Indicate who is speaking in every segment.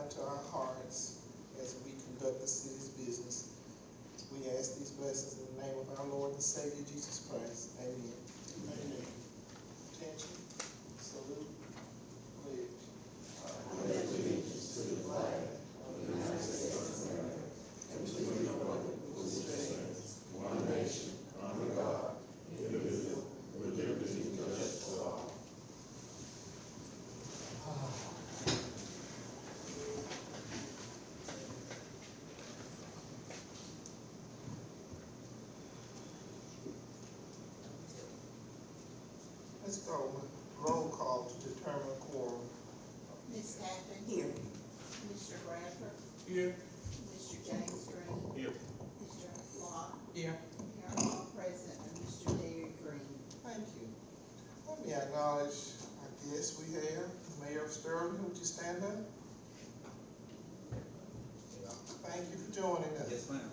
Speaker 1: into our hearts as we conduct the city's business. We ask these blessings in the name of our Lord and Savior, Jesus Christ. Amen. Amen. Attention, salute, pledge. I pledge allegiance to the flag of the United States of America and to the republic which stands one nation, under God, indivisible, with liberty and justice for all. Let's go. Roll call to determine quorum.
Speaker 2: Ms. Tappan?
Speaker 3: Here.
Speaker 2: Mr. Bradford?
Speaker 1: Here.
Speaker 2: Mr. James Green?
Speaker 1: Here.
Speaker 2: Mr. Locke?
Speaker 1: Here.
Speaker 2: Here all present, and Mr. Derry Green.
Speaker 1: Thank you. Let me acknowledge, I guess we have Mayor of Sterling. Would you stand up? Thank you for joining us.
Speaker 4: Yes, ma'am.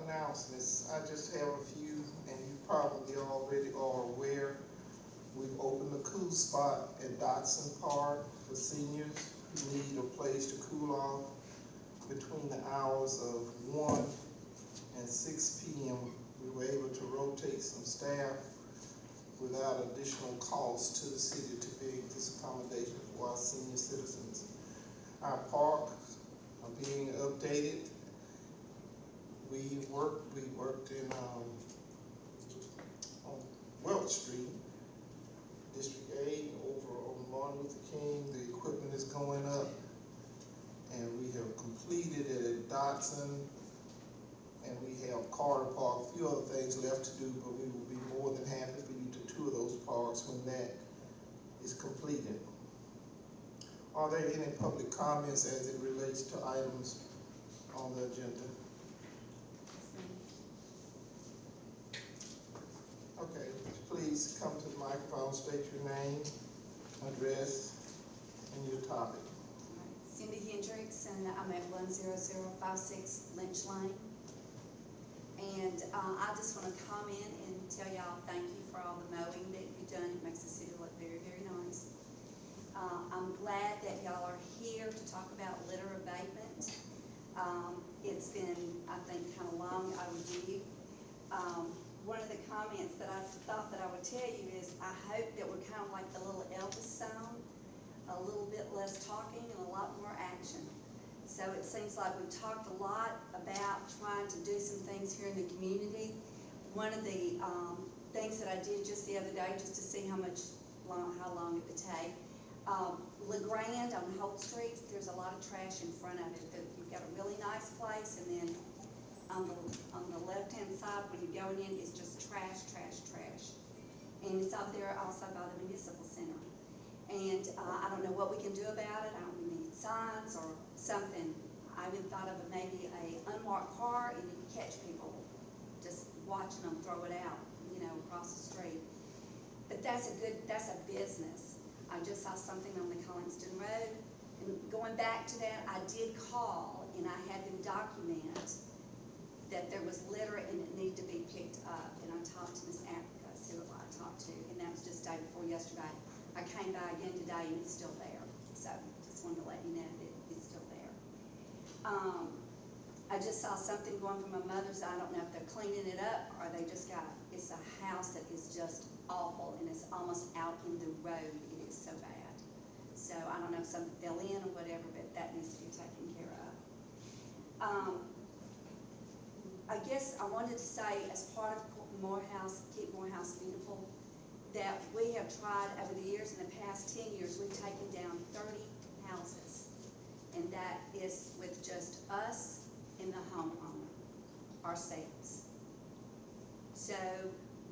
Speaker 1: Announcements. I just have a few, and you probably already are aware. We've opened a cool spot at Dotson Park for seniors who need a place to cool off between the hours of 1 and 6 p.m. We were able to rotate some staff without additional cost to the city to make this accommodation for our senior citizens. Our parks are being updated. We worked in on Welch Street, District 8, over on Martin Luther King. The equipment is going up, and we have completed it at Dotson, and we have Carter Park, a few other things left to do, but we will be more than happy for you to tour those parks when that is completed. Are there any public comments as it relates to items on the agenda? Okay, please come to the microphone, state your name, address, and your topic.
Speaker 3: Cindy Hendricks, and I'm at 10056 Lynch Lane. And I just want to come in and tell y'all thank you for all the mowing that you've done. It makes the city look very, very nice. I'm glad that y'all are here to talk about litter abatement. It's been, I think, kind of long overdue. One of the comments that I thought that I would tell you is I hope that we're kind of like the little Elvis song, a little bit less talking and a lot more action. So it seems like we've talked a lot about trying to do some things here in the community. One of the things that I did just the other day, just to see how long it would take, LeGrand on Holt Street, there's a lot of trash in front of it. You've got a really nice place, and then on the left-hand side, when you're going in, it's just trash, trash, trash. And it's up there also by the municipal center. And I don't know what we can do about it. I don't know, we need signs or something. I even thought of maybe a unmarked car, and you can catch people just watching them throw it out, across the street. But that's a business. I just saw something on the Collingston Road. And going back to that, I did call, and I had them document that there was litter and it needed to be picked up. And I talked to Miss Africa, who I talked to, and that was just day before yesterday. I came by again today, and it's still there. So just wanted to let you know that it's still there. I just saw something going from my mother's. I don't know if they're cleaning it up or they just it's a house that is just awful, and it's almost out in the road. It is so bad. So I don't know if something fell in or whatever, but that needs to be taken care of. I guess I wanted to say, as part of Keep Morehouse Beautiful, that we have tried over the years, in the past 10 years, we've taken down 30 houses. And that is with just us and the homeowner, ourselves. So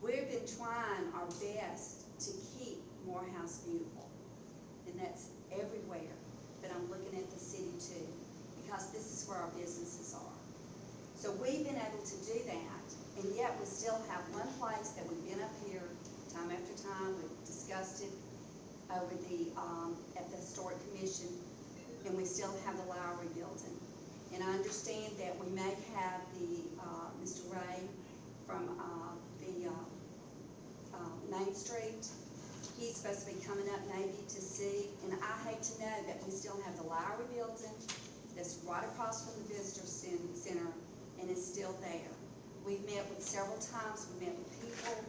Speaker 3: we've been trying our best to keep Morehouse beautiful. And that's everywhere. But I'm looking at the city too, because this is where our businesses are. So we've been able to do that, and yet we still have one place that we've been up here time after time. We've discussed it over at the Historic Commission, and we still have the Lowry building. And I understand that we may have Mr. Ray from the Main Street. He he's supposed to be coming up maybe to see, and I hate to know that we still have the Lowry building that's right across from the visitor center, and it's still there. We've met with several times, we met with people,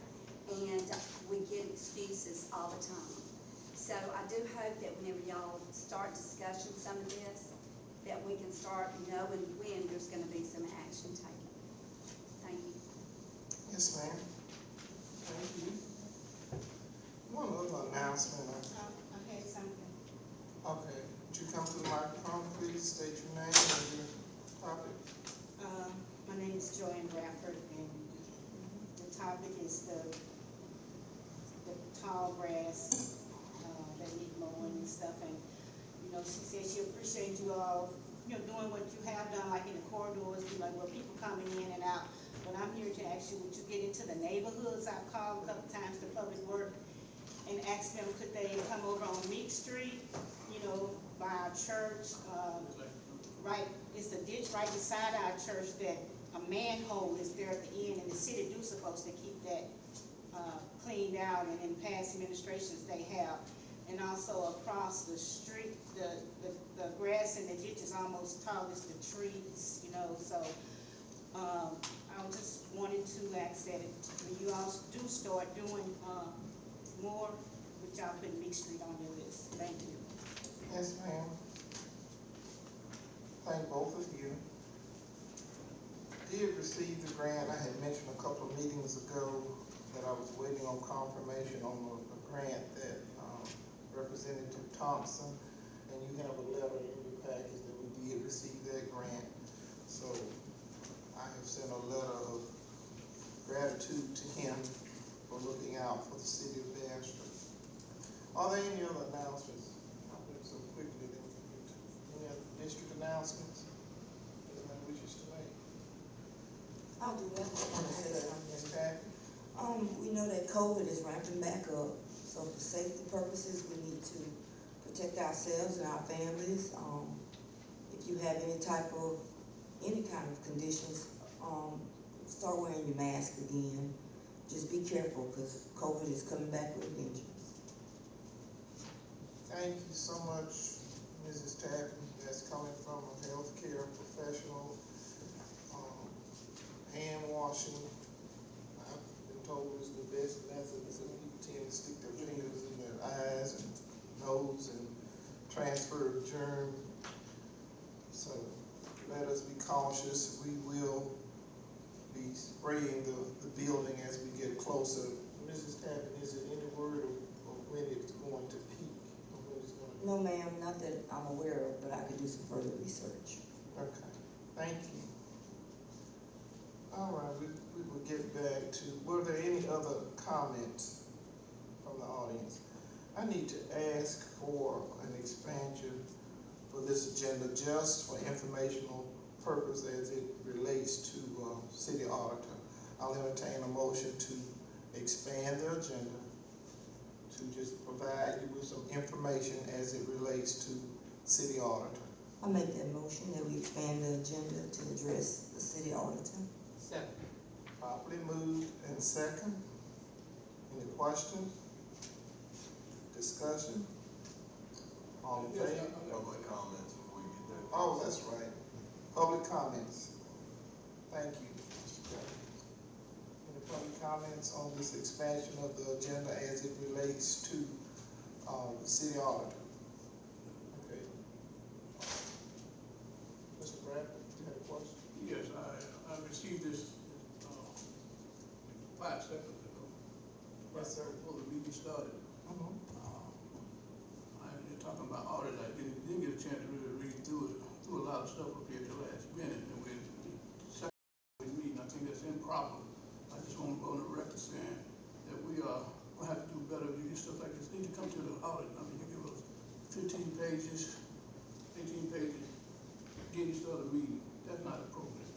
Speaker 3: and we get excuses all the time. So I do hope that whenever y'all start discussing some of this, that we can start knowing when there's gonna be some action taken. Thank you.
Speaker 1: Yes, ma'am. Thank you. One other announcement.
Speaker 2: I had something.
Speaker 1: Okay, would you come to the microphone, please, state your name and your topic?
Speaker 4: My name is Joanne Bradford, and the topic is the tall grass, that need mowing and stuff, and, you know, she said she appreciates you all, you know, doing what you have done, like in the corridors, be like, where people coming in and out, but I'm here to ask you, would you get into the neighborhoods? I've called a couple times to Public Work and asked them, could they come over on Meek Street, you know, by our church, right, it's a ditch right beside our church that a manhole is there at the end, and the city do supposed to keep that cleaned out, and in past administrations they have. And also across the street, the grass in the ditch is almost tall as the trees, you know, so I just wanted to ask that when you all do start doing more, would y'all put Meek Street on your list? Thank you.
Speaker 1: Yes, ma'am. Thank both of you. Did receive the grant. I had mentioned a couple of meetings ago that I was waiting on confirmation on a grant that Representative Thompson, and you have a letter in your package that we did receive that grant. So I have sent a letter of gratitude to him for looking out for the city of Bastrop. Are there any other announcements? I went so quickly that we get to any other district announcements? Anyone wishes to make?
Speaker 5: I'll do that. I want to say something.
Speaker 1: Ms. Kathy?
Speaker 5: We know that COVID is ramping back up, so for safety purposes, we need to protect ourselves and our families. If you have any kind of conditions, start wearing your mask again. Just be careful, because COVID is coming back with a vengeance.
Speaker 1: Thank you so much, Mrs. Tappan. That's coming from a healthcare professional. Hand washing, I've been told, is the best method, because people tend to stick their fingers in their eyes and nose and transfer the germ. So let us be cautious. We will be spraying the building as we get closer. Mrs. Tappan, is there any word of when it's going to peak? Or when it's going to
Speaker 5: No, ma'am, not that I'm aware of, but I could do some further research.
Speaker 1: Okay, thank you. All right, we will get back to, were there any other comments from the audience? I need to ask for an expansion for this agenda just for informational purpose as it relates to city auditor. I'll entertain a motion to expand the agenda to just provide you with some information as it relates to city auditor.
Speaker 5: I'll make that motion that we expand the agenda to address the city auditor.
Speaker 2: Second.
Speaker 1: Properly moved and second. Any questions? Discussion? All in favor?
Speaker 6: Public comments before we get there.
Speaker 1: Oh, that's right. Public comments. Thank you, Mr. Chairman. Any public comments on this expansion of the agenda as it relates to the city auditor? Okay. Mr. Bradford, do you have a question?
Speaker 7: Yes, I received this 5 seconds ago.
Speaker 1: Yes, sir.
Speaker 7: Before the meeting started.
Speaker 1: Mm-hmm.
Speaker 7: You're talking about audit. I didn't get a chance to really read through it. Threw a lot of stuff up here at the last minute, and with the meeting, I think that's improper. I just want to go on the record saying that we will have to do better with stuff like this. Need to come to the audit. I mean, you give us 15 pages, 18 pages, getting started a meeting. That's not appropriate.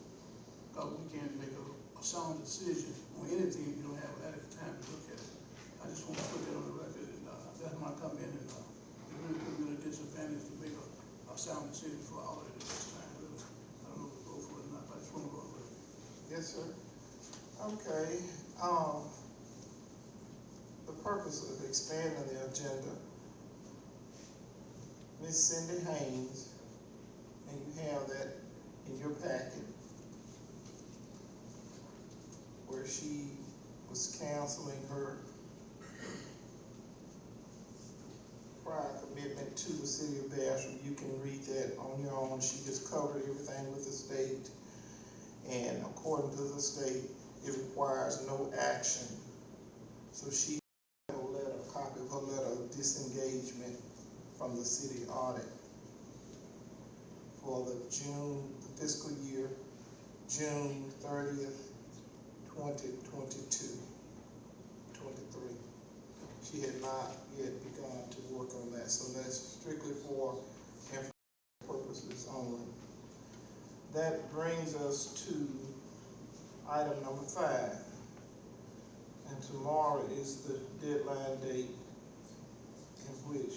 Speaker 7: Because we can't make a sound decision on anything if you don't have adequate time to look at it. I just want to put that on the record, and that's my comment, and it really put me at a disadvantage to make a sound decision for all of it at this time, really. I don't know if we'll go for it or not, but I just want to go over it.
Speaker 1: Yes, sir. Okay, the purpose of expanding the agenda, Miss Cindy Haynes, and you have that in your packet, where she was counseling her prior commitment to the city of Bastrop. You can read that on your own. She just covered everything with the state, and according to the state, it requires no action. So she had a copy of her letter of disengagement from the city audit for the fiscal year, June 30th, 2022, 23. She had not yet begun to work on that, so that's strictly for information purposes only. That brings us to item number 5. And tomorrow is the deadline date in which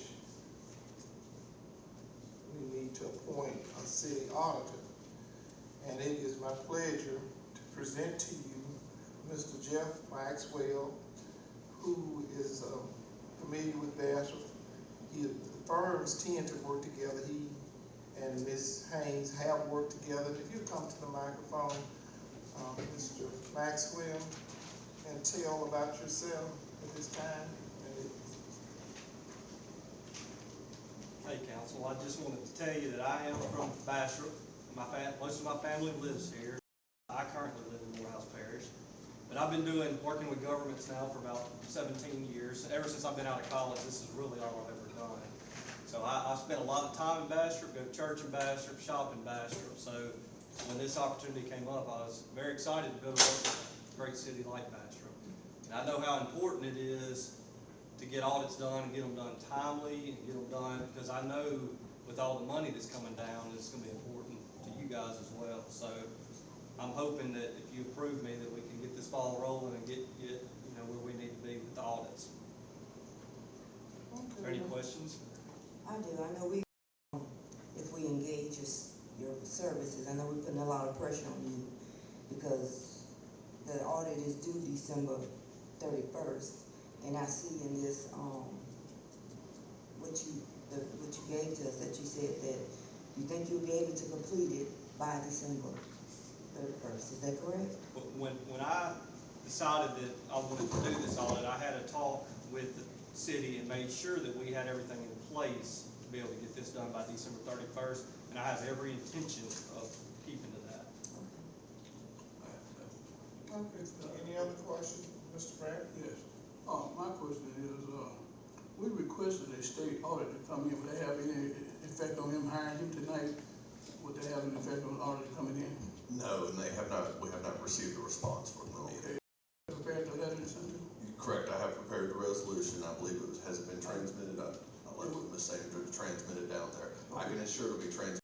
Speaker 1: we need to appoint a city auditor. And it is my pleasure to present to you Mr. Jeff Maxwell, who is familiar with Bastrop. The firms tend to work together. He and Ms. Haynes have worked together. If you come to the microphone, Mr. Maxwell, and tell about yourself at this time.
Speaker 8: Hey, Council, I just wanted to tell you that I am from Bastrop. Most of my family lives here. I currently live in Morehouse Parish. But I've been working with governments now for about 17 years. Ever since I've been out of college, this is really all I've ever done. So I spent a lot of time in Bastrop, go to church in Bastrop, shop in Bastrop. So when this opportunity came up, I was very excited to go to work in a great city like Bastrop. And I know how important it is to get audits done and get them done timely and get them done, because I know with all the money that's coming down, it's going to be important to you guys as well. So I'm hoping that if you approve me, that we can get this ball rolling and get where we need to be with the audits.
Speaker 1: Okay.
Speaker 8: Are there any questions?
Speaker 5: I do. I know if we engage your services, I know we're putting a lot of pressure on you because the audit is due December 31st, and I see in this what you gave to us that you said that you think you'll be able to complete it by December 31st. Is that correct?
Speaker 8: When I decided that I wanted to do this audit, I had a talk with the city and made sure that we had everything in place to be able to get this done by December 31st, and I have every intention of keeping to that.
Speaker 1: Okay. Any other questions, Mr. Brad?
Speaker 7: Yes. My question is, we requested a state audit to come in. Would they have any effect on him hiring him tonight? Would they have an effect on the audit coming in?
Speaker 6: No, and we have not received a response from them
Speaker 7: Okay.
Speaker 6: yet.
Speaker 7: Prepared the letter and sent it?
Speaker 6: Correct, I have prepared the resolution. I believe has been transmitted. I left with Ms. Sandra to transmit it down there. I can ensure it'll be transmitted.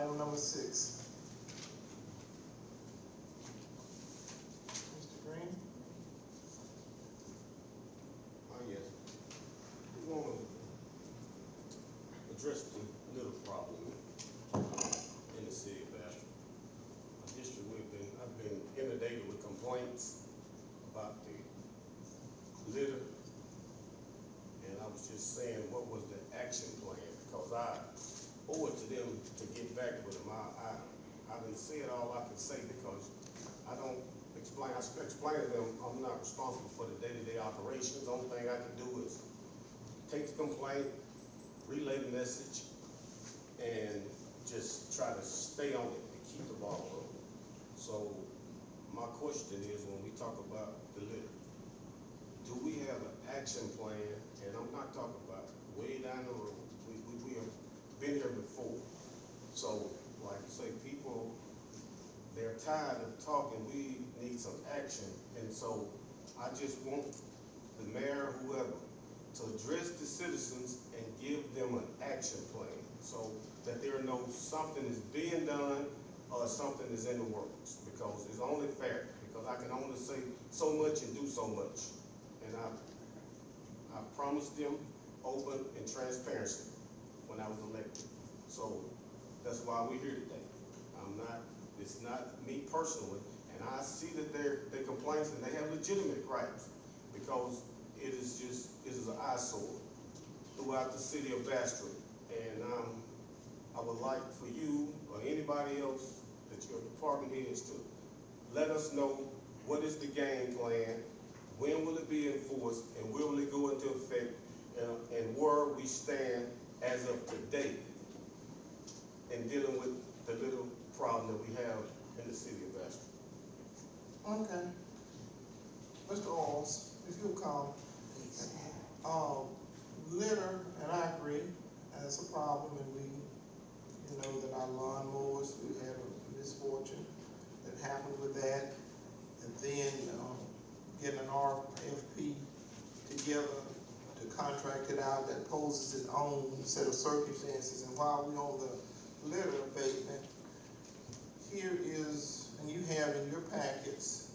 Speaker 1: Item number 6. Mr. Green?
Speaker 9: Yes. We want to address the little problem in the city of Bastrop. My district, I've been inundated with complaints about the litter. And I was just saying, what was the action plan? Because I owe it to them to get back with them. I didn't say it all I can say because I don't explain, I explain to them, I'm not responsible for the day-to-day operations. The only thing I can do is take the complaint, relay the message, and just try to stay on it and keep the ball rolling. So my question is, when we talk about the litter, do we have an action plan? And I'm not talking about way down the road. We have been here before. So, like I say, people, they're tired of talking. We need some action. And so I just want the mayor, whoever, to address the citizens and give them an action plan so that they know something is being done or something is in the works, because it's only fair, because I can only say so much and do so much. And I promised them open and transparency when I was elected. So that's why we're here today. It's not me personally, and I see that their complaints, and they have legitimate gripes, because it is an eyesore throughout the city of Bastrop. And I would like for you or anybody else that your department heads to let us know what is the game plan, when will it be enforced, and will it go into effect, and where we stand as of today in dealing with the little problem that we have in the city of Bastrop.
Speaker 1: Okay. Mr. Alls, if you'll come. Litter, and I agree, that's a problem, and we, know that our lawnmowers, we had a misfortune that happened with that, and then, getting an RFP together to contract it out that poses its own set of circumstances. And while we're on the litter abatement, here is, and you have in your packets,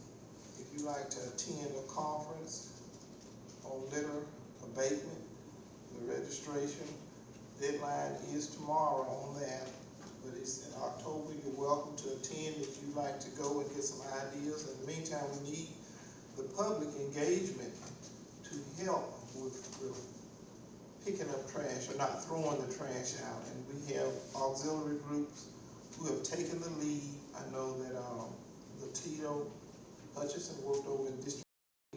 Speaker 1: if you like to attend a conference on litter abatement, the registration deadline is tomorrow on that, but it's in October. You're welcome to attend if you'd like to go and get some ideas. In the meantime, we need the public engagement to help with picking up trash or not throwing the trash out. And we have auxiliary groups who have taken the lead. I know that Latito Hutchison worked over in district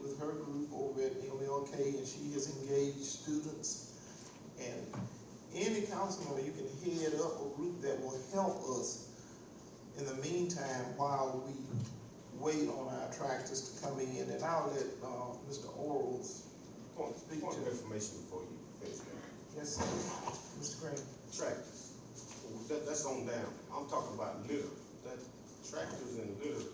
Speaker 1: with her group over at MLK, and she has engaged students. And any councilman, you can head up a group that will help us in the meantime while we wait on our tractors to come in. And I'll let Mr. Orals speak
Speaker 9: Point
Speaker 1: to
Speaker 9: of information before you finish that.
Speaker 1: Yes, sir. Mr. Green.
Speaker 9: Tractors, that's on down. I'm talking about litter. That tractors and litter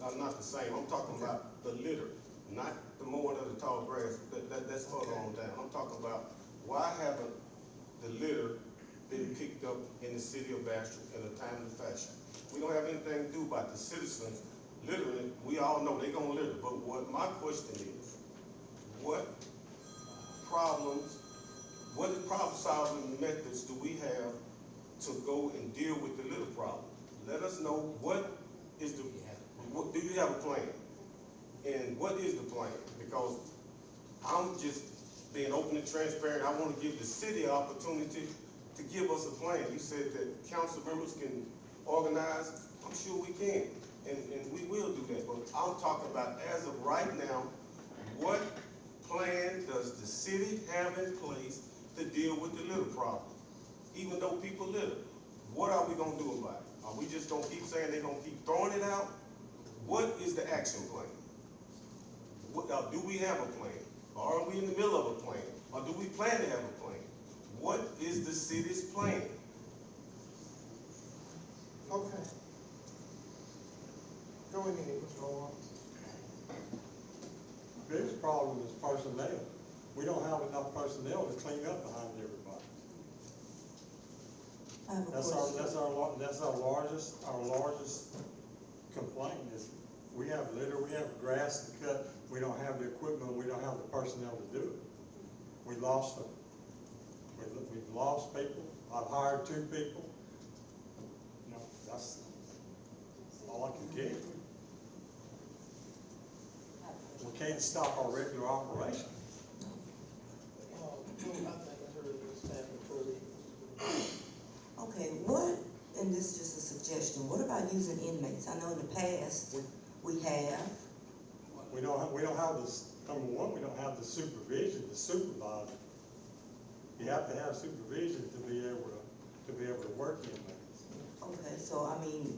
Speaker 9: I'm not the same. I'm talking about the litter, not the mowing of the tall grass. That's further on down. I'm talking about, why haven't the litter been picked up in the city of Bastrop in a timely fashion? We don't have anything to do about the citizens littering. We all know they're gonna litter, but what my question is, what problem solving methods do we have to go and deal with the litter problem? Let us know do you have a plan? And what is the plan? Because I'm just being open and transparent. I want to give the city an opportunity to give us a plan. You said that council members can organize. I'm sure we can, and we will do that. But I'm talking about, as of right now, what plan does the city have in place to deal with the litter problem? Even though people litter, what are we gonna do about it? Are we just gonna keep saying they're gonna keep throwing it out? What is the action plan? Do we have a plan? Or are we in the middle of a plan? Or do we plan to have a plan? What is the city's plan?
Speaker 1: Okay. Go ahead, Mr. Owens.
Speaker 10: Biggest problem is personnel. We don't have enough personnel to clean up behind everybody.
Speaker 5: I have a
Speaker 10: That's
Speaker 5: question.
Speaker 10: that's our largest complaint is we have litter, we have grass to cut, we don't have the equipment, we don't have the personnel to do it. We lost them. We've lost people. I've hired 2 people. You know, that's all I can tell you. We can't stop our regular operation.
Speaker 5: Okay, what, and this is just a suggestion, what about using inmates? I know in the past, we have,
Speaker 10: We don't have this, number one, we don't have the supervision, the supervisor. You have to have supervision to be able to work inmates.
Speaker 5: okay, so I mean,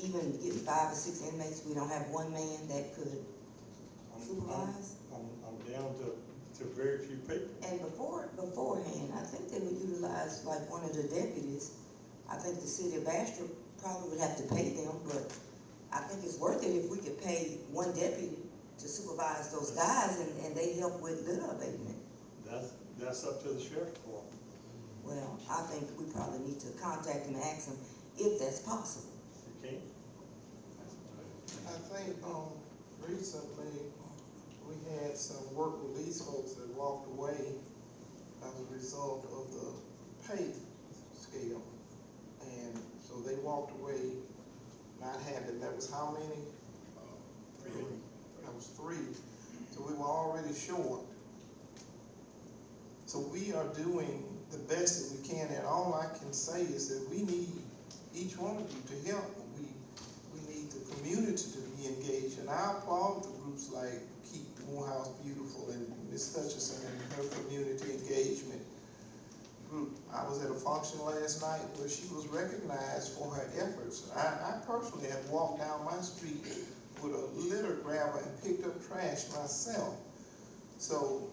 Speaker 5: even getting 5 or 6 inmates, we don't have one man that could supervise?
Speaker 10: I'm down to very few people.
Speaker 5: And beforehand, I think they would utilize like one of the deputies. I think the city of Bastrop probably would have to pay them, but I think it's worth it if we could pay one deputy to supervise those guys and they help with litter abatement.
Speaker 10: That's up to the sheriff's department.
Speaker 5: Well, I think we probably need to contact them and ask them if that's possible.
Speaker 10: You can't.
Speaker 1: I think, recently, we had some work release folks that walked away as a result of the pay scale. And so they walked away not having, that was how many?
Speaker 10: 3.
Speaker 1: That was 3. So we were already short. So we are doing the best that we can, and all I can say is that we need each one of you to help. We need the community to be engaged, and I applaud the groups like Keep Morehouse Beautiful and Ms. Hutchison and her community engagement group. I was at a function last night where she was recognized for her efforts. I personally have walked down my street with a litter grabber and picked up trash myself. So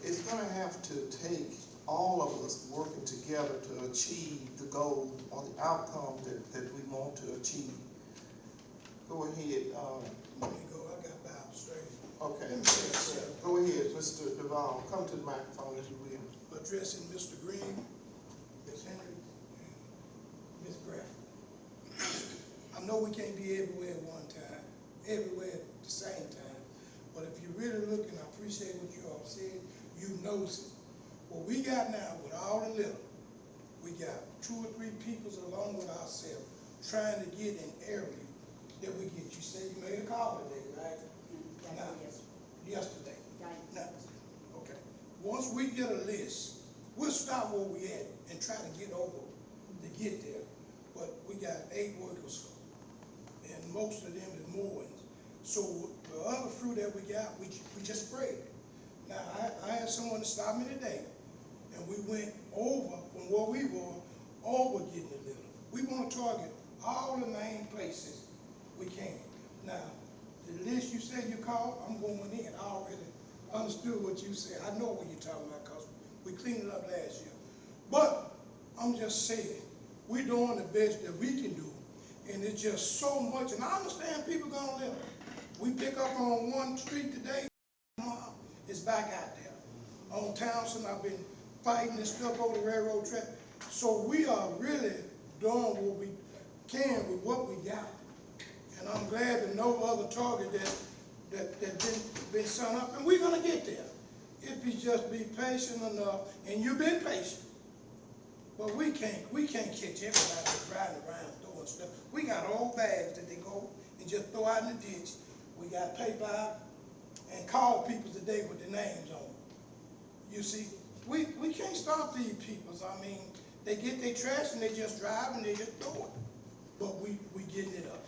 Speaker 1: it's gonna have to take all of us working together to achieve the goal or the outcome that we want to achieve. Go ahead.
Speaker 11: Let me go, I got Bob straight.
Speaker 1: Okay.
Speaker 11: Let me say something.
Speaker 1: Go ahead, Mr. Devon. Come to the microphone if you will.
Speaker 11: Addressing Mr. Green, Ms. Hendricks, and Ms. Graff. I know we can't be everywhere at one time, everywhere at the same time, but if you're really looking, I appreciate what you all said, you notice it. What we got now with all the litter, we got 2 or 3 people along with ourselves trying to get an area that we get. You say you made a call today, right? Now, yesterday. Now, okay. Once we get a list, we'll stop where we at and try to get over to get there. But we got 8 workers, and most of them is moorings. So the other fruit that we got, we just sprayed it. Now, I had someone to stop me today, and we went over from where we were, over getting the litter. We want to target all the main places we can. Now, the list you said you called, I'm going in. I already understood what you said. I know what you're talking about because we cleaned it up last year. But I'm just saying, we're doing the best that we can do, and it's just so much. And I understand people gonna live. We pick up on one street today, tomorrow it's back out there. On Townsend, I've been fighting and stuff over the railroad track. So we are really doing what we can with what we got. And I'm glad to know other target that been set up, and we're gonna get there. If you just be patient enough, and you've been patient. But we can't catch everybody that's riding around throwing stuff. We got old bags that they go and just throw out in the ditch. We got paper out and call people today with their names on them. You see, we can't stop these people. I mean, they get their trash and they just drive and they just throw it. But we getting it up.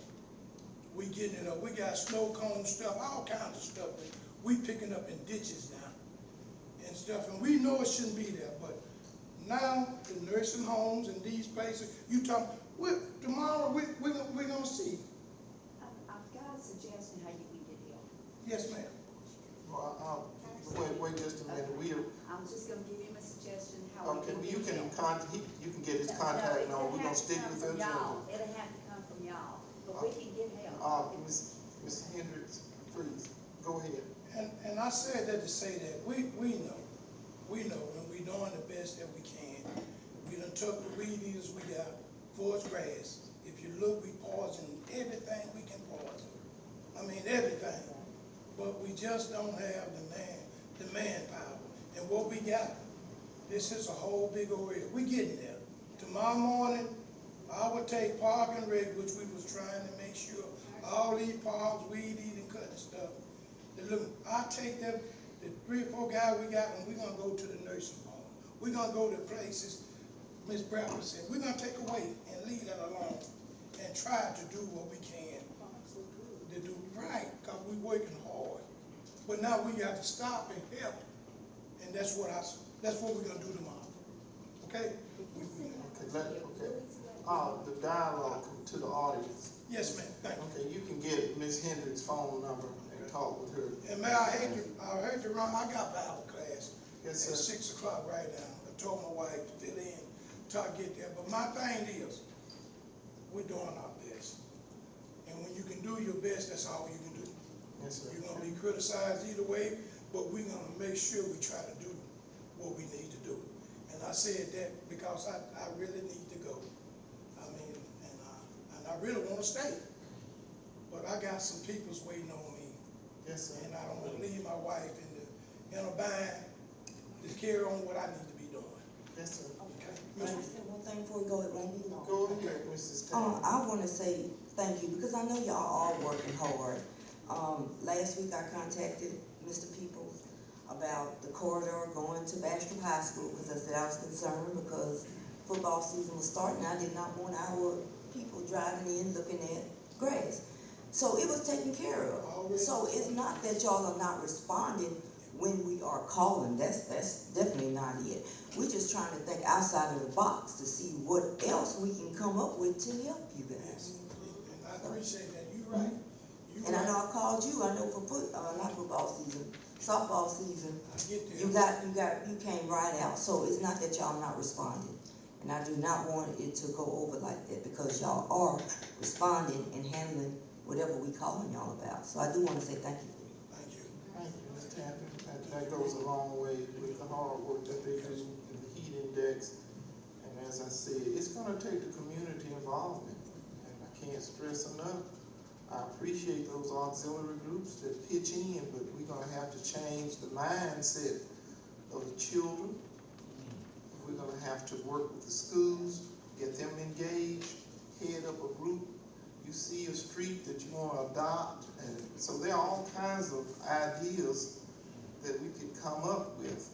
Speaker 11: We getting it up. We got snow cone stuff, all kinds of stuff that we picking up in ditches now and stuff. And we know it shouldn't be there, but now the nursing homes and these places, you talk, tomorrow we're gonna see.
Speaker 3: I've got a suggestion how you can get help.
Speaker 11: Yes, ma'am.
Speaker 1: Well, wait just a minute.
Speaker 3: I'm just gonna give him a suggestion how we
Speaker 1: Okay,
Speaker 3: can
Speaker 1: you
Speaker 3: get
Speaker 1: can
Speaker 3: help.
Speaker 1: you can get his
Speaker 3: No,
Speaker 1: contact
Speaker 3: it's
Speaker 1: number. We're gonna stick
Speaker 3: have to
Speaker 1: with
Speaker 3: come
Speaker 1: it.
Speaker 3: from y'all. It'll have to come from y'all, but we can get help.
Speaker 1: Ms. Hendricks, please, go ahead.
Speaker 11: And I said that to say that we know, and we doing the best that we can. We done done took the weed eaters we got, forest grass. If you look, we poison everything we can poison. I mean, everything. But we just don't have the manpower. And what we got, this is a whole big area. We getting there. Tomorrow morning, I would take Park and Rec, which we was trying to make sure all these parks, weed eating, cutting stuff. I take them, the 3 or 4 guys we got, and we're gonna go to the nursing home. We're gonna go to places, Ms. Bradford said, we're gonna take away and leave that alone and try to do what we can to do right, because we working hard. But now we got to stop and help, and that's what we're gonna do tomorrow. Okay?
Speaker 1: The dialogue to the audience.
Speaker 11: Yes, ma'am. Thank you.
Speaker 1: Okay, you can get Ms. Hendricks' phone number and talk with her.
Speaker 11: And man, I hate to run. I got Bible class
Speaker 1: Yes,
Speaker 11: at
Speaker 1: sir.
Speaker 11: 6 o'clock right now. I told my wife to fill in, try to get there. But my thing is, we're doing our best. And when you can do your best, that's all you can do.
Speaker 1: Yes, sir.
Speaker 11: You're gonna be criticized either way, but we're gonna make sure we try to do what we need to do. And I said that because I really need to go. I mean, and I really wanna stay. But I got some people's waiting on me.
Speaker 1: Yes, sir.
Speaker 11: And I don't wanna leave my wife in a bind to carry on what I need to be doing.
Speaker 1: Yes, sir.
Speaker 11: Okay?
Speaker 5: Can I say one thing before we go? It won't be long.
Speaker 1: Go ahead, Mrs. Taylor.
Speaker 5: I want to say thank you because I know y'all all working hard. Last week I contacted Mr. Peoples about the corridor going to Bastrop High School because I said I was concerned because football season was starting. I did not want our people driving in looking at grass. So it was taken care of. So it's not that y'all are not responding when we are calling. That's definitely not it. We're just trying to think outside of the box to see what else we can come up with to help you guys.
Speaker 11: And I appreciate that. You're right.
Speaker 5: And I know I called you. I know for not football season, softball season.
Speaker 11: I get there.
Speaker 5: You came right out. So it's not that y'all not responding. And I do not want it to go over like that because y'all are responding and handling whatever we calling y'all about. So I do want to say thank you.
Speaker 11: Thank you.
Speaker 1: Thank you, Ms. Tappan. That goes a long way with the hard work that they do in the heat index. And as I said, it's gonna take the community involvement. And I can't stress enough, I appreciate those auxiliary groups that pitch in, but we're gonna have to change the mindset of the children. We're gonna have to work with the schools, get them engaged, head up a group. You see a street that you wanna adopt, and so there are all kinds of ideas that we could come up with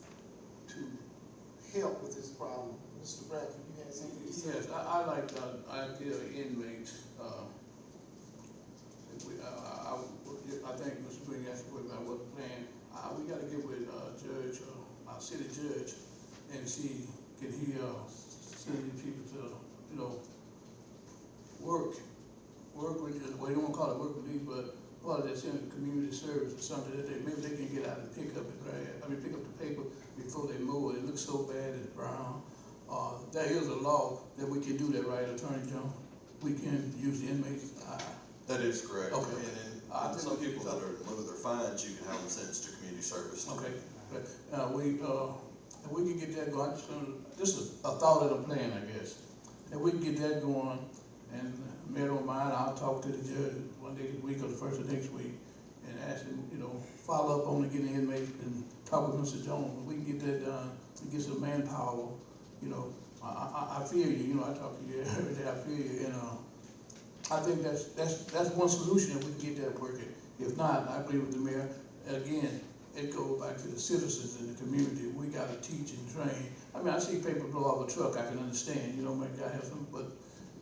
Speaker 1: to help with this problem. Mr. Bradford, you had something to say?
Speaker 7: Yes, I like the idea of inmates. I think Mr. Green asked about what plan. We gotta get with Judge, our city judge, and see, can he send these people to, work with, well, you don't wanna call it work with me, but part of that community service or something that maybe they can get out and pick up the paper before they mow it. It looks so bad, it's brown. There is a law that we can do that, right, Attorney Jones? We can use the inmates.
Speaker 6: That is correct.
Speaker 7: Okay.
Speaker 6: And some people that are in lieu of their fines, you can have them sentenced to community service.
Speaker 7: Okay, but, we can get that going. This is a thought of the plan, I guess. And we can get that going, and Mayor don't mind, I'll talk to the judge one day this week or the first of next week, and ask him, follow up on the getting inmates and talk with Mr. Jones. We can get that done, to get some manpower, I feel you, I talk to you every day, I feel you, and, I think that's one solution if we can get that working. If not, I agree with the mayor. Again, it goes back to the citizens in the community. We gotta teach and train. I mean, I see people blow off a truck, I can understand, maybe I have some, but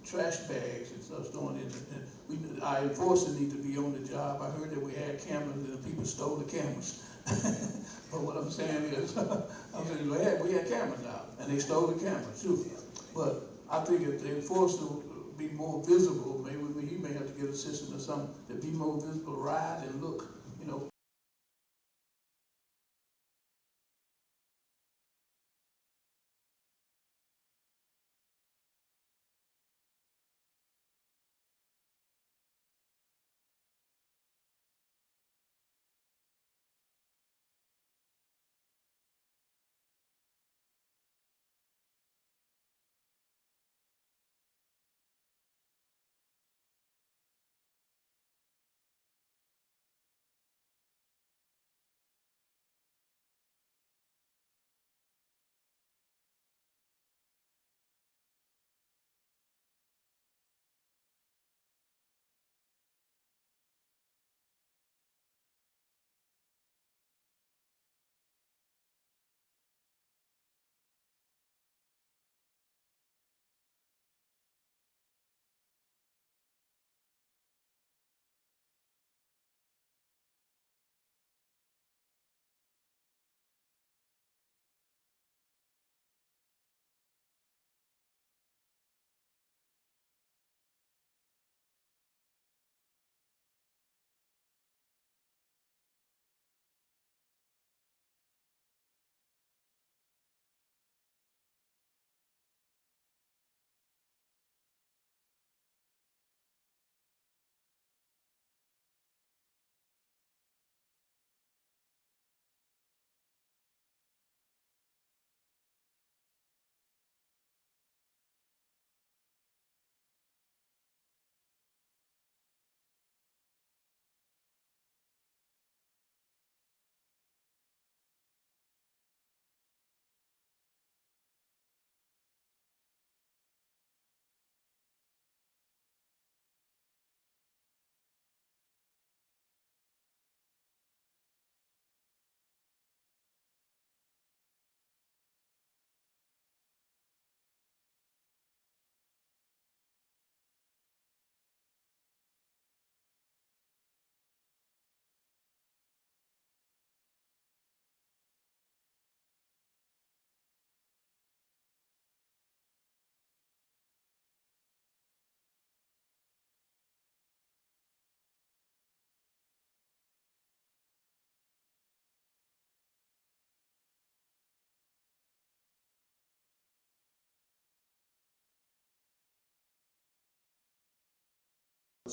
Speaker 7: trash bags and stuff going in. Our enforcers need to be on the job. I heard that we had cameras and the people stole the cameras. But what I'm saying is, we had cameras out and they stole the cameras too. But I think if the enforcer be more visible, maybe he may have to get a system or something to be more visible, ride and look,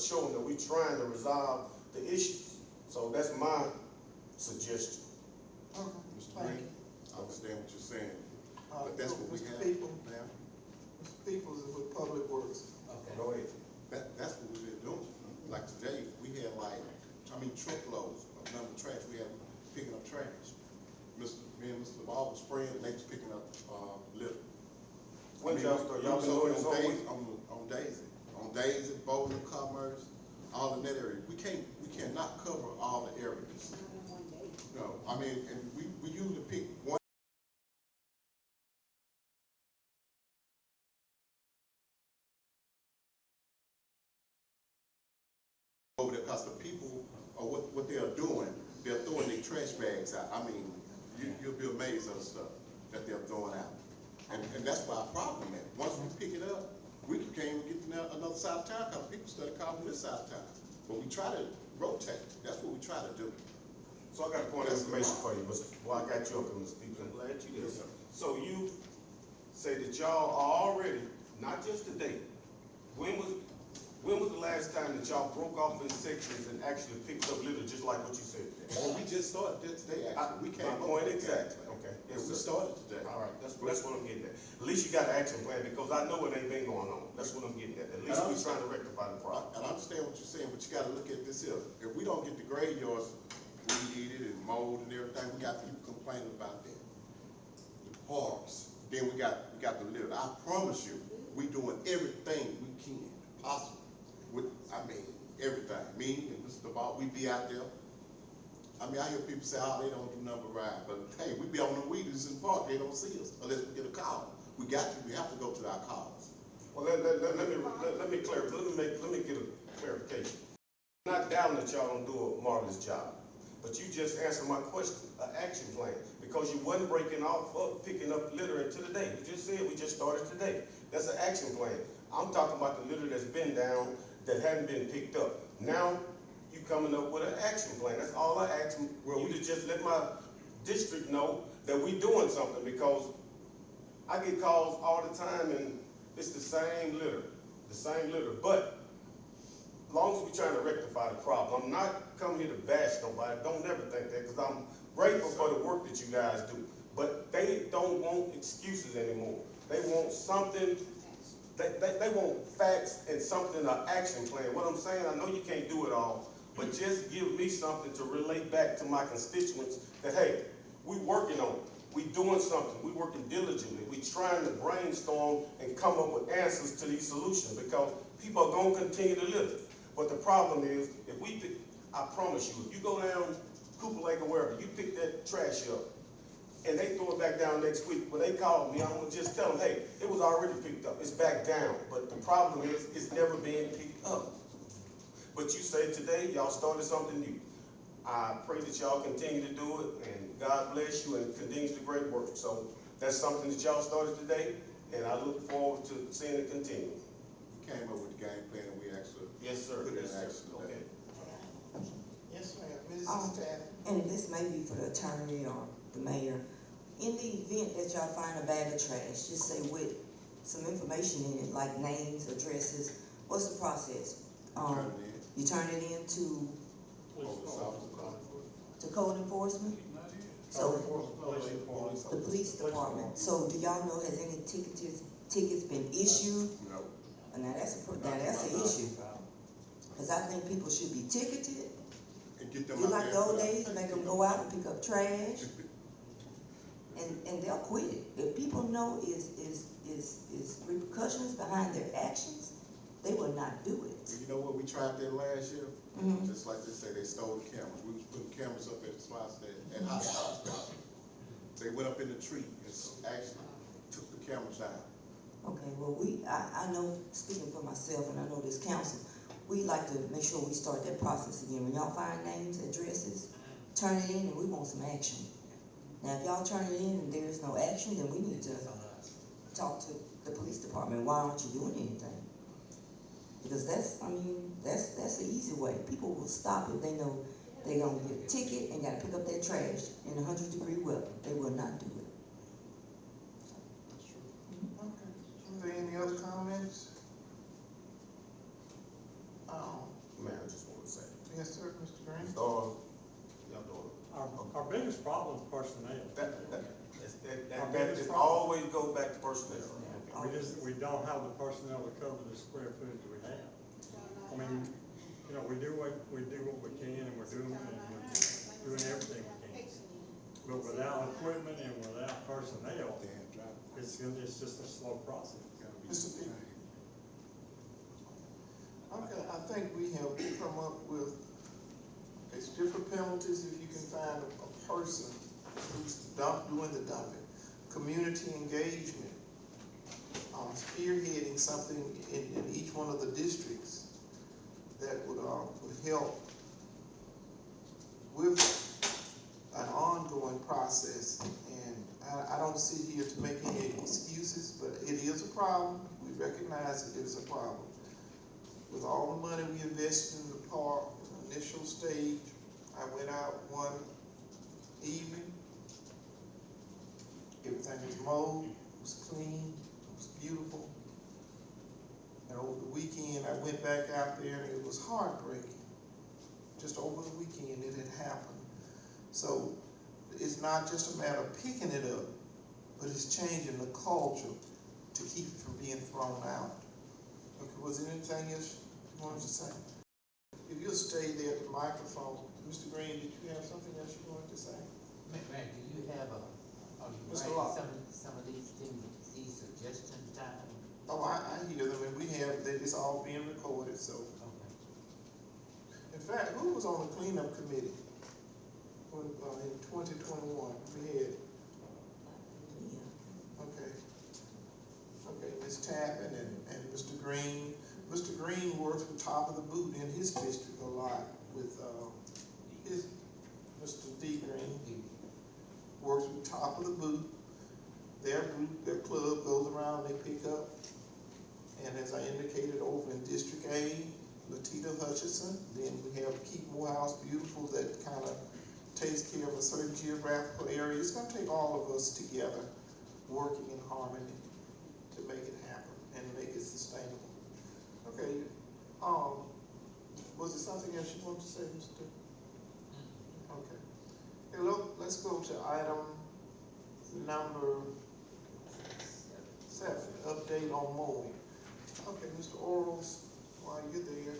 Speaker 9: show them that we trying to resolve the issues. So that's my suggestion.
Speaker 1: Okay,
Speaker 12: Mr.
Speaker 1: thank
Speaker 12: Green,
Speaker 1: you.
Speaker 12: I understand what you're saying,
Speaker 1: Uh,
Speaker 12: but that's what we
Speaker 1: Mr.
Speaker 12: have.
Speaker 1: People,
Speaker 12: Ma'am,
Speaker 1: Mr. Peoples is with Public Works.
Speaker 9: Go ahead.
Speaker 12: that's what we've been doing. Like today, we had truckloads of number of trash. We had picking up trash. Me and Mr. Ball was spraying, and they was picking up, litter.
Speaker 9: When y'all start, y'all been
Speaker 12: So
Speaker 9: doing this all week?
Speaker 12: on Daisy, Bowling, Commerce, all in that area. We cannot cover all the areas. No, I mean, and we usually pick one. Over there, because the people, are what they are doing, they're throwing their trash bags out. I mean, you'll be amazed at the stuff that they're throwing out. And that's why our problem is, once we pick it up, we can't even get to another side of town, because people started calling this side of town. But we try to rotate, that's what we try to do.
Speaker 9: So I got a point of information for you, I got you up in Mr. Stevens, I'm glad you did.
Speaker 12: Yes, sir.
Speaker 9: So you say that y'all are already, not just today, when was the last time that y'all broke off in sections and actually picked up litter, just like what you said today?
Speaker 12: Well, we just started this today, actually. We came
Speaker 9: My
Speaker 12: up
Speaker 9: point
Speaker 12: with that.
Speaker 9: exactly, okay.
Speaker 12: Yes,
Speaker 9: Yes,
Speaker 12: we
Speaker 9: sir.
Speaker 12: started today.
Speaker 9: All right, that's what I'm getting at. At least you got an action plan, because I know it ain't been going on. That's what I'm getting at. At least we're trying to rectify the problem.
Speaker 12: And I understand what you're saying, but you gotta look at this here. If we don't get the graveyards weeded and mowed and everything, we got people complaining about that. The parks, then we got the litter. I promise you, we doing everything we can possible with, everything. Me and Mr. Ball, we be out there. I hear people say, oh, they don't do nothing but ride, but hey, we be on the weeders in the park, they don't see us unless we get a call. We have to go to our calls.
Speaker 9: Well, let me clarify, let me get a clarification. I'm not doubting that y'all don't do a marvelous job, but you just answered my question, an action plan, because you wasn't breaking off, picking up litter until today. You just said we just started today. That's an action plan. I'm talking about the litter that's been down, that hadn't been picked up. Now, you coming up with an action plan. That's all I ask you to just let my district know that we doing something, because I get calls all the time and it's the same litter. But as long as we're trying to rectify the problem, I'm not coming here to bash nobody. Don't never think that, because I'm grateful for the work that you guys do. But they don't want excuses anymore. They want something. They want facts and something, an action plan. What I'm saying, I know you can't do it all, but just give me something to relate back to my constituents that, hey, we working on it. We doing something. We working diligently. We trying to brainstorm and come up with answers to these solutions, because people are going to continue to live. But the problem is, if we pick, I promise you, if you go down Cooper Lake or wherever, you pick that trash up, and they throw it back down next week, when they call me, I'm going to just tell them, hey, it was already picked up. It's back down. But the problem is, it's never being picked up. But you say today, y'all started something new. I pray that y'all continue to do it, and God bless you and continues the great work. So that's something that y'all started today, and I look forward to seeing it continue.
Speaker 12: We came up with the game plan and we actually
Speaker 9: Yes, sir.
Speaker 12: put it in
Speaker 9: Yes, sir.
Speaker 12: action today.
Speaker 9: Okay.
Speaker 1: Yes, ma'am. Mrs. Taffy.
Speaker 5: And this may be for the attorney or the mayor. In the event that y'all find a bag of trash, just say with some information in it, like names, addresses, what's the process?
Speaker 12: Turn it in.
Speaker 5: You turn it in to code enforcement? So, the police department. So do y'all know, has any tickets been issued?
Speaker 12: No.
Speaker 5: Now that's an issue. Cause I think people should be ticketed.
Speaker 12: And get them
Speaker 5: Do
Speaker 12: out
Speaker 5: like
Speaker 12: there.
Speaker 5: the old days, make them go out and pick up trash. And they'll quit it. If people know is repercussions behind their actions, they will not do it.
Speaker 12: You know what, we tried that last year?
Speaker 5: Mhm.
Speaker 12: Just like they say, they stole the cameras. We was putting cameras up at the spots at hospitals. They went up in the tree and actually took the cameras down.
Speaker 5: Okay, well, I know, speaking for myself, and I know this council, we like to make sure we start that process again. When y'all find names, addresses, turn it in, and we want some action. Now, if y'all turn it in and there is no action, then we need to talk to the police department. Why aren't you doing anything? Because that's the easy way. People will stop if they know they're gonna get a ticket and gotta pick up their trash in 100-degree weather. They will not do it.
Speaker 1: Okay. Are there any other comments?
Speaker 10: personnel.
Speaker 9: It always goes back to personnel.
Speaker 10: We don't have the personnel to cover the square footage we have. I mean, you know, we do what we can, and we're doing everything we can. But without equipment and without personnel, it's just a slow process.
Speaker 1: Mr. P. Okay, I think we have come up with, it's different penalties if you can find a person who's doing the dumping, community engagement, spearheading something in each one of the districts that would help with an ongoing process. And I don't sit here to make any excuses, but it is a problem. We recognize it is a problem. With all the money we invested in the park, the initial stage, I went out one evening. Everything was mowed, it was clean, it was beautiful. And over the weekend, I went back out there and it was heartbreaking. Just over the weekend, it had happened. So it's not just a matter of picking it up, but it's changing the culture to keep it from being thrown out. Okay, was there anything else you wanted to say? If you'll stay there at the microphone. Mr. Green, did you have something else you wanted to say?
Speaker 13: Mayor, do you have are you
Speaker 1: Mr.
Speaker 13: writing
Speaker 1: Locke.
Speaker 13: some of these things, these suggestions down?
Speaker 1: Oh, I hear them, and we have, it's all being recorded, so.
Speaker 13: Okay.
Speaker 1: In fact, who was on the cleanup committee when, in 2021? We had, okay. Okay, Ms. Tappan and Mr. Green. Mr. Green works with Top of the Boot in his district a lot with, Mr. D. Green. Works with Top of the Boot. Their group, their club goes around, they pick up. And as I indicated over in District A, Latita Hutchison, then we have Keep Morehouse Beautiful that kind of takes care of a certain geographical area. It's going to take all of us together working in harmony to make it happen and make it sustainable. Okay, was there something else you wanted to say, Mr.? Okay. Hey, look, let's go to item number 7, update on mowing. Okay, Mr. Orals, while you're there.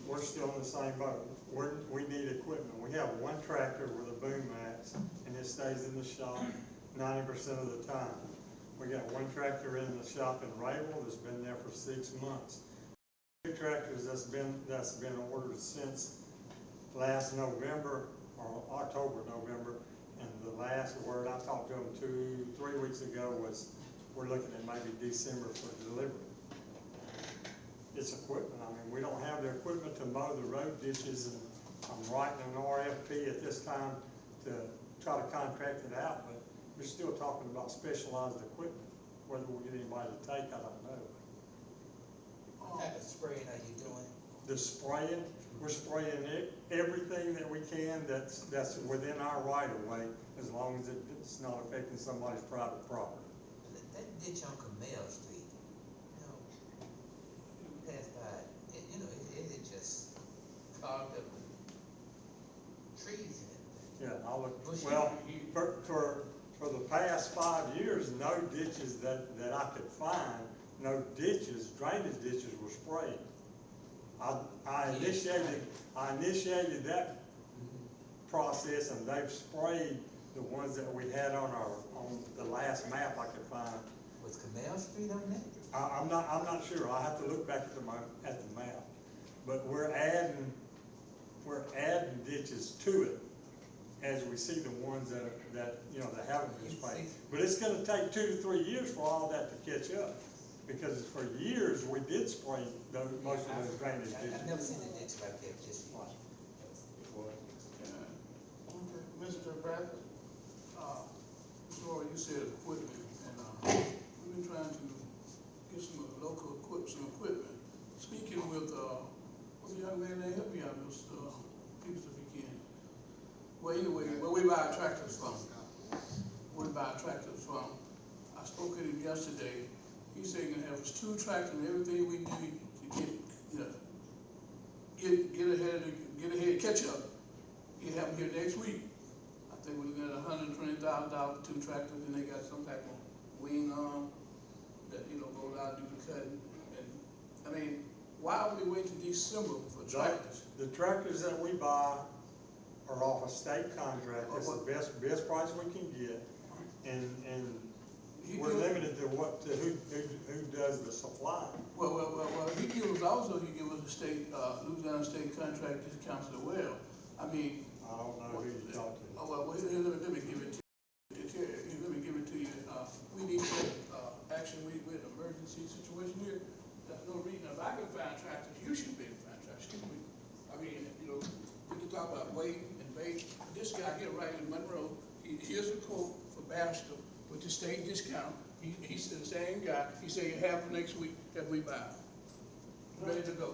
Speaker 10: We're still in the same boat. We need equipment. We have one tractor with a boom axe, and it stays in the shop 90% of the time. We got one tractor in the shop in Rayville that's been there for 6 months. 2 tractors that's been ordered since last November or October, November, and the last word I talked to them 2-3 weeks ago was we're looking at maybe December for delivery. It's equipment. I mean, we don't have the equipment to mow the road ditches, and I'm writing an RFP at this time to try to contract it out, but we're still talking about specialized equipment. Whether we'll get anybody to take, I don't know.
Speaker 13: What type of spraying are you doing?
Speaker 10: The spraying, we're spraying everything that we can that's within our right of way, as long as it's not affecting somebody's private property.
Speaker 13: That ditch on Camille Street, you know, you pass by, it just carved up trees in it.
Speaker 10: Yeah, well, for the past 5 years, no ditches that I could find, no ditches, drainage ditches were sprayed. I initiated that process, and they've sprayed the ones that we had on the last map I could find.
Speaker 13: Was Camille Street on that?
Speaker 10: I'm not sure. I have to look back at the map, but we're adding ditches to it as we see the ones that haven't been sprayed. But it's going to take 2 to 3 years for all that to catch up, because for years we did spray most of those drainage ditches.
Speaker 13: I've never seen a ditch like that just once.
Speaker 1: Mr. Bradford?
Speaker 7: Laura, you said equipment, and we've been trying to get some local equipment. Speaking with, what's the young man name? Help me out, Mr. Peters, if you can. Well, anyway, where we buy our tractors from. I spoke with him yesterday. He said he can have us 2 tractors and everything we need to get ahead, catch up. He'll have them here next week. I they were looking at $120,000 for 2 tractors, and they got some type of wing arm that, you know, goes out and do the cutting. And, I mean, why would we wait till December for tractors?
Speaker 10: The tractors that we buy are off a state contract. It's the best price we can get. And we're limited to who does the supply.
Speaker 7: Well, he give us a state, Louisiana state contract discounts as well. I mean.
Speaker 10: I don't know who you talk to.
Speaker 7: Well, let me give it to you. Let me give it to you. We need to take action with an emergency situation here. There's no reason, if I can find tractors, you should be able to find tractors. I mean, you know, we can talk about weight and bait. This guy here right in Monroe, here's a quote for Bastrop with the state discount. He's the same guy. He said you have for next week that we buy. Ready to go.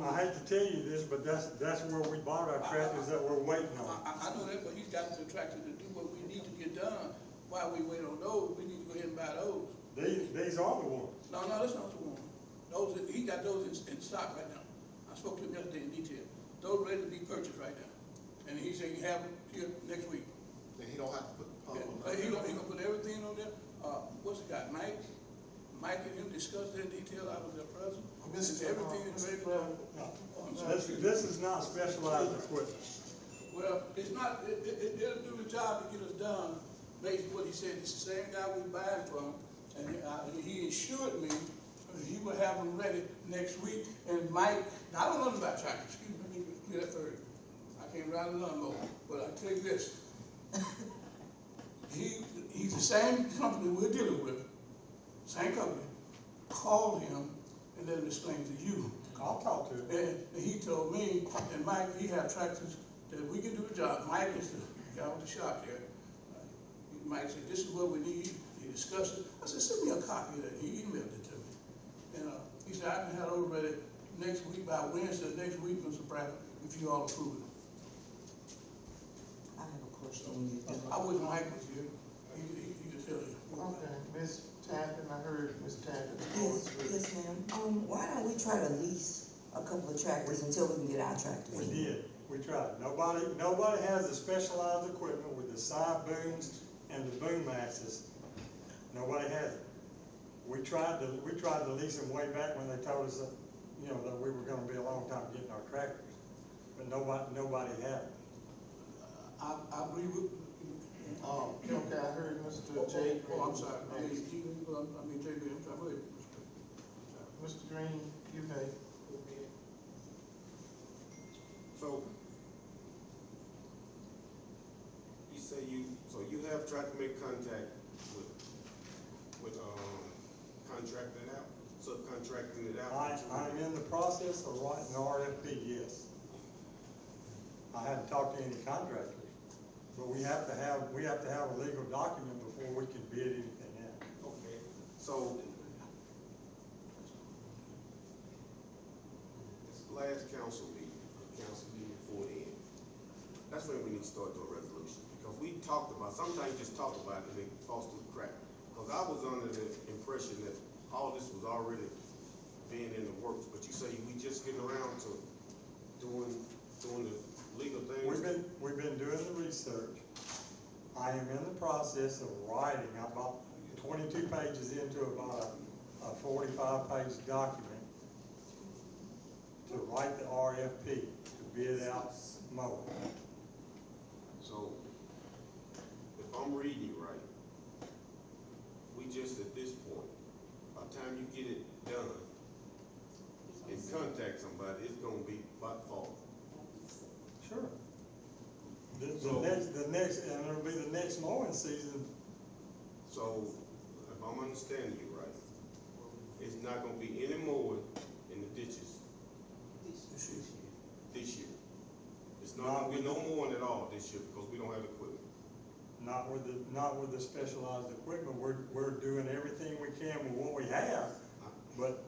Speaker 10: I hate to tell you this, but that's where we bought our tractors that we're waiting on.
Speaker 7: I know that, but he's got the tractors to do what we need to get done. While we wait on those, we need to go ahead and buy those.
Speaker 10: These are the ones.
Speaker 7: No, that's not the one. Those, he got those in stock right now. I spoke to him yesterday in detail. Those ready to be purchased right now. And he said you have them here next week.
Speaker 12: Then he don't have to put the pump on.
Speaker 7: He gonna put everything on there. What's the guy, Mike? Mike and him discussed that in detail. I was there present. Everything is ready to go.
Speaker 10: This is not specialized equipment.
Speaker 7: Well, it's not, it'll do the job to get us done, based on what he said. It's the same guy we buying from, and he assured me he will have them ready next week. And Mike, now I don't know nothing about tractors, excuse me, let me get that third. I can't ride a lawnmower, but I tell you this. He's the same company we're dealing with, same company. Call him and let him explain to you.
Speaker 10: I'll talk to him.
Speaker 7: And he told me, and Mike, he have tractors that we can do the job. Mike is the guy with the shop there. Mike said, this is what we need. He discussed it. I said, send me a copy of that. He emailed it to me. And he said, I can have it over ready next week, by Wednesday next week, Mr. Bradford, if you all approve it.
Speaker 5: I have a question.
Speaker 7: I wish Mike was here. He could tell you.
Speaker 1: Okay, Ms. Tappan, I heard Ms. Tappan.
Speaker 5: Yes, ma'am. Why don't we try to lease a couple of tractors until we can get our tractors?
Speaker 10: We did. We tried. Nobody has the specialized equipment with the side booms and the boom axes. Nobody has it. We tried to lease them way back when they told us that, you know, that we were gonna be a long time getting our tractors. But nobody had it.
Speaker 7: I agree with.
Speaker 1: Okay, I heard Mr. J. Green.
Speaker 7: I'm sorry. I mean, JB, I'm sorry. Go ahead.
Speaker 1: Mr. Green, you may.
Speaker 9: So, you say you have tried to make contact with contracting it out, subcontracting it out?
Speaker 10: I'm in the process of writing an RFP, yes. I haven't talked to any contractors, but we have to have a legal document before we can bid anything out.
Speaker 9: Okay, so this last council meeting before the end, that's when we need to start doing resolutions, because we talked about, sometimes you just talk about it and it falls through the crack. Because I was under the impression that all this was already being in the works, but you say we just getting around to doing the legal things?
Speaker 10: We've been doing the research. I am in the process of writing. I'm about 22 pages into about a 45-page document to write the RFP to bid out mowing.
Speaker 9: So, if I'm reading you right, we just at this point, by the time you get it done and contact somebody, it's gonna be about fall.
Speaker 10: Sure. The next, and it'll be the next mowing season.
Speaker 9: So, if I'm understanding you right, it's not gonna be any mowing in the ditches this year. It's not gonna be no mowing at all this year because we don't have equipment.
Speaker 10: Not with the specialized equipment. We're doing everything we can with what we have, but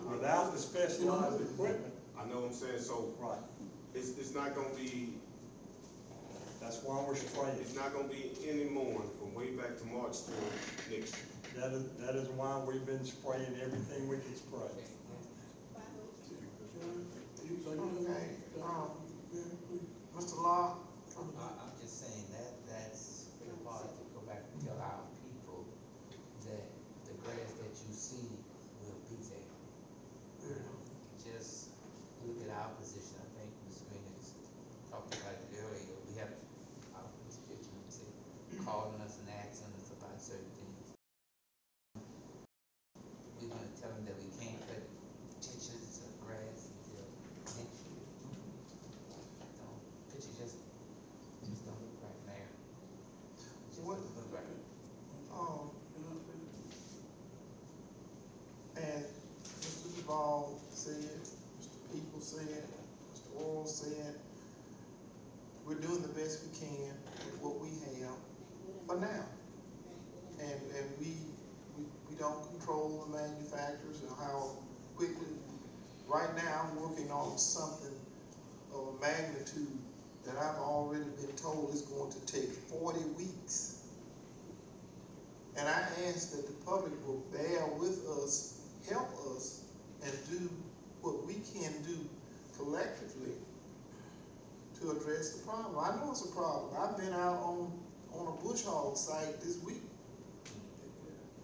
Speaker 10: without the specialized equipment.
Speaker 9: I know what I'm saying. So,
Speaker 10: right.
Speaker 9: It's not gonna be.
Speaker 10: That's why we're spraying.
Speaker 9: It's not gonna be any mowing from way back to March to next year.
Speaker 10: That is why we've been spraying everything we can spray.
Speaker 1: Okay, Mr. Law?
Speaker 13: I'm just saying that
Speaker 1: said, Mr. People said, Mr. Oral said, we're doing the best we can with what we have for now. And we don't control the manufacturers and how quickly. Right now, I'm working on something of a magnitude that I've already been told is going to take 40 weeks. And I ask that the public will bear with us, help us, and do what we can do collectively to address the problem. I know it's a problem. I've been out on a bush hog site this week,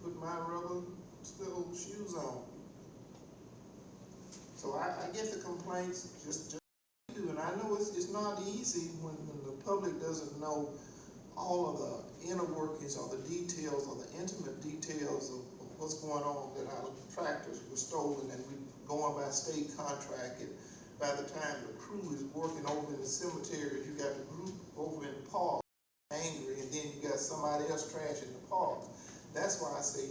Speaker 1: put my rubber steel shoes on. So I get the complaints, just do, and I know it's not easy when the public doesn't know all of the inner workings or the details or the intimate details of what's going on, that our tractors were stolen and we're going by state contract, and by the time the crew is working over in the cemetery, you got the group over in the park angry, and then you got somebody else trashing the park. That's why I say,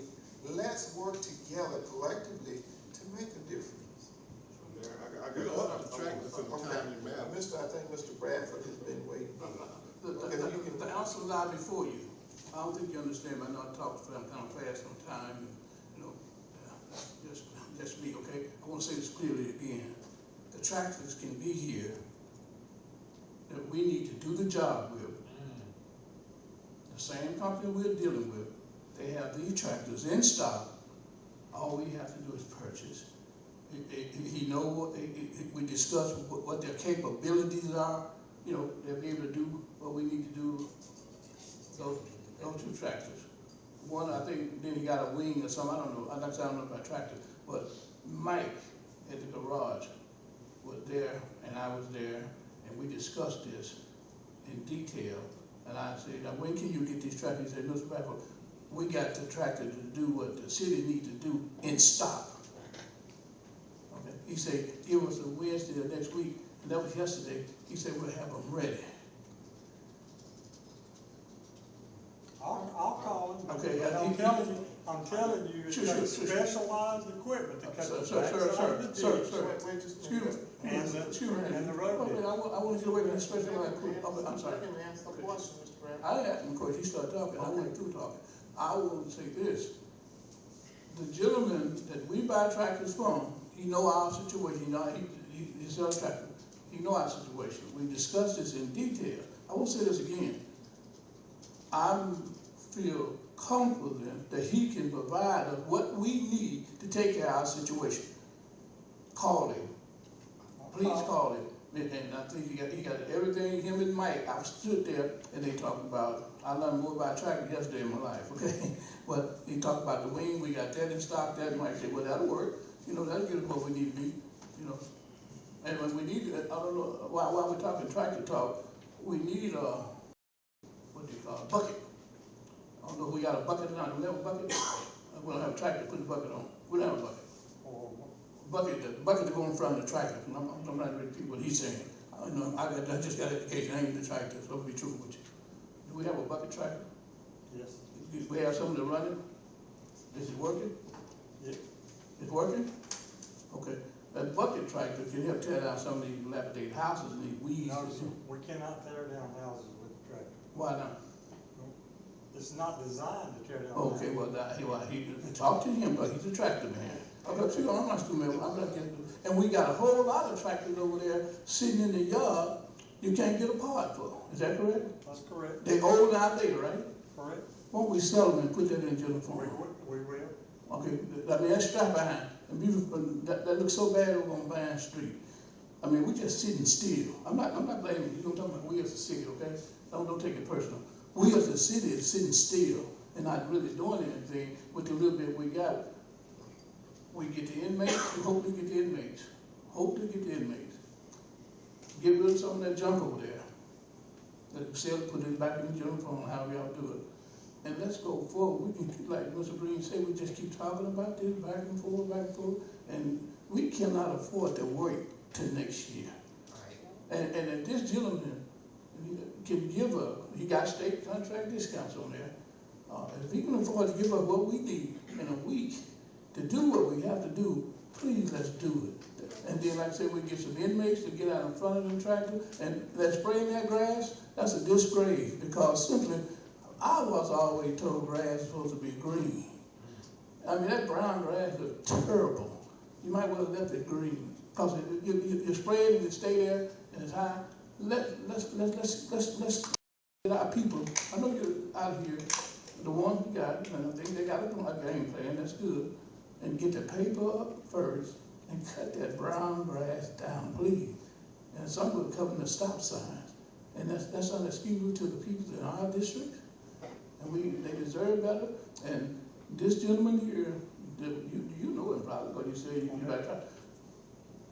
Speaker 1: let's work together collectively to make a difference.
Speaker 12: I got other tractors for the timely manner.
Speaker 1: I think Mr. Bradford has been waiting.
Speaker 7: The answer lies before you. I don't think you understand, I know I talk kind of fast sometimes, you know, just me, okay? I want to say this clearly again. The tractors can be here that we need to do the job with. The same company we're dealing with, they have these tractors in stock. All we have to do is purchase. He know what, we discuss what their capabilities are. You know, they'll be able to do what we need to do. Those two tractors. One, I think, then he got a wing or something, I don't know about tractor, but Mike at the garage was there, and I was there, and we discussed this in detail. And I said, now when can you get these tractors? He said, Mr. Bradford, we got the tractor to do what the city needs to do in stock. Okay. He said, it was a Wednesday of next week, and that was yesterday. He said, we'll have them ready.
Speaker 10: I'll call him.
Speaker 7: Okay,
Speaker 10: I'm telling you, it takes specialized equipment to cut the
Speaker 7: Sir, excuse me.
Speaker 10: And the road.
Speaker 7: Okay, I want to get away from that specialized equipment. I'm sorry.
Speaker 1: Let me ask the question, Mr. Bradford.
Speaker 7: I asked him a question, he started talking, I went through talking. I want to say this. The gentleman that we buy tractors from, he know our situation, he sells tractors. He know our situation. We discussed this in detail. I will say this again. I feel confident that he can provide us what we need to take care of our situation. Call him. Please call him. And I think he got everything, him and Mike. I stood there and they talked about, I learned more about tractor yesterday in my life, okay? But he talked about the wing, we got that in stock, that, and Mike said, well, that'll work. You know, that'll get us what we need to be, you know. And when we need, I don't know, while we're talking tractor talk, we need what do you call it, bucket. I don't know if we got a bucket or not. Do we have a bucket? We don't have a tractor to put the bucket on. We don't have a bucket. The bucket to go in front of the tractor. I'm not ready to repeat what he's saying. I just got education. I ain't the tractor, so I'll be true with you. Do we have a bucket tractor?
Speaker 10: Yes.
Speaker 7: Do we have something to run it? Is it working?
Speaker 10: Yeah.
Speaker 7: It's working? Okay. That bucket tractor can help tear down some of these dilapidated houses and these weeds.
Speaker 10: No, we cannot tear down houses with the tractor.
Speaker 7: Why not?
Speaker 10: It's not designed to tear down.
Speaker 7: Okay, well, he talk to him, but he's a tractor man. I'm not stupid, I'm not getting, and we got a whole lot of tractors over there sitting in the yard you can't get a part for. Is that correct?
Speaker 10: That's correct.
Speaker 7: They old and outdated, right?
Speaker 10: Correct.
Speaker 7: Won't we sell them and put that in general form?
Speaker 10: We will.
Speaker 7: Okay, I mean, that's strap behind. And beautiful, that looks so bad over on Vine Street. I mean, we just sitting still. I'm not blaming you. You're talking about we as a city, okay? Don't take it personal. We as a city is sitting still and not really doing anything with the little bit we got. We get the inmates, we hope to get the inmates. Get rid of some of that junk over there. Sell it, put it back in the general fund, however y'all do it. And let's go forward. We can, like Mr. Green said, we just keep talking about this back and forth, and we cannot afford to wait till next year. And if this gentleman can give he got state contract discounts on there. If he can afford to give us what we need in a week to do what we have to do, please, let's do it. And then, like I said, we get some inmates to get out in front of them tractors, and that spraying that grass, that's a disgrace, because simply, I was always told grass is supposed to be green. I mean, that brown grass looked terrible. You might well have left it green, because you spray it and it stay there, and it's high. Let's get our people. I know you're out here, the ones we got, and I think they got a game plan, that's good. And get the paper up first and cut that brown grass down, please. And some will cover the stop signs. And that's unexcusable to the people in our district. And they deserve better. And this gentleman here, you know him probably, because you say you got to try.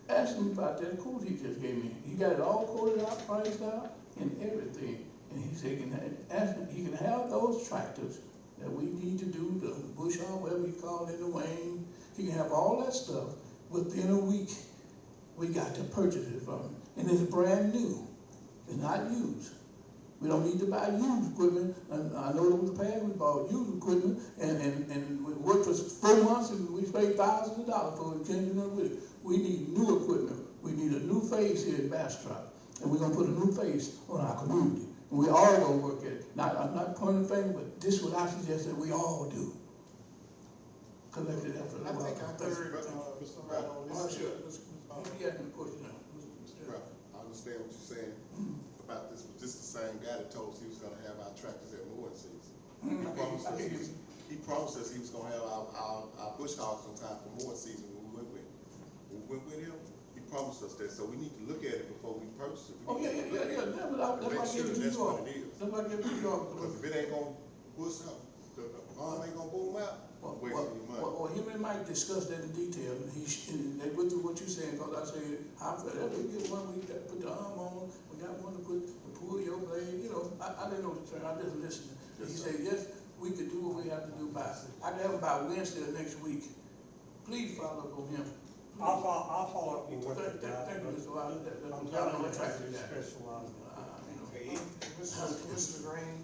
Speaker 7: Ask him about that quote he just gave me. He got it all quoted out, priced out, and everything. And he said he can have those tractors that we need to do, the bush hog, whatever we call it, the Wayne. He can have all that stuff within a week. We got to purchase it from him. And it's brand new. It's not used. We don't need to buy used equipment. And I know in the past we bought used equipment and we worked for 4 months and we paid thousands of dollars for it. We can't do nothing with it. We need new equipment. We need a new face here at Bastrop. And we're going to put a new face on our community. And we all going to work at it. I'm not pointing a finger, but this is what I suggest that we all do. Collective effort.
Speaker 1: I think I heard, Mr. Brown, on this.
Speaker 7: Sure. He asked me a question now.
Speaker 12: Right, I understand what you're saying about this, but this is the same guy that told us he was gonna have our tractors at mowing season. He promised us he was gonna have our bush hogs on time for mowing season when we went with him. He promised us that, so we need to look at it before we purchase it.
Speaker 7: Oh, yeah. That's why I gave it to you all. That's why I gave it to you all.
Speaker 12: Because if it ain't gonna bush up, the arm ain't gonna boom out, wasting your money.
Speaker 7: Well, him and Mike discussed that in detail, and they went through what you're saying, because I said, how for that, we get one, we got to put the arm on, we got one to pull your blade, you know, I didn't know the term, I just listened. And he said, yes, we could do what we have to do by, I can have it by Wednesday of next week. Please follow up on him.
Speaker 10: I'll follow up with what they got.
Speaker 7: Thank you, Mr. Wiley.
Speaker 10: I'm telling you,
Speaker 7: Tractor
Speaker 10: they
Speaker 7: guy.
Speaker 10: specialize in
Speaker 9: Okay,
Speaker 1: Mr. Green.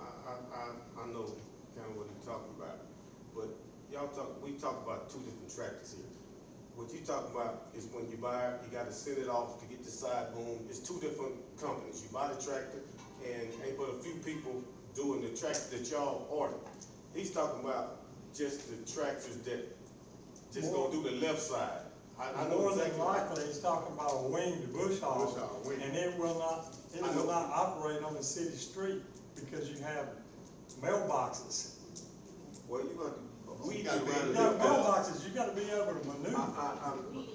Speaker 9: I know kind of what you're talking about, but we talk about two different tractors here. What you talk about is when you buy it, you gotta send it off to get the side boom. It's two different companies. You buy the tractor and ain't but a few people doing the tractor that y'all order. He's talking about just the tractors that just gonna do the left side. I know
Speaker 10: more than
Speaker 9: exactly.
Speaker 10: likely, he's talking about a winged bush hog, and it will not operate on the city street because you have mailboxes.
Speaker 9: Well, you're gonna weed
Speaker 12: gotta be-
Speaker 9: around
Speaker 10: You
Speaker 9: the
Speaker 10: got mailboxes, you gotta be able to maneuver.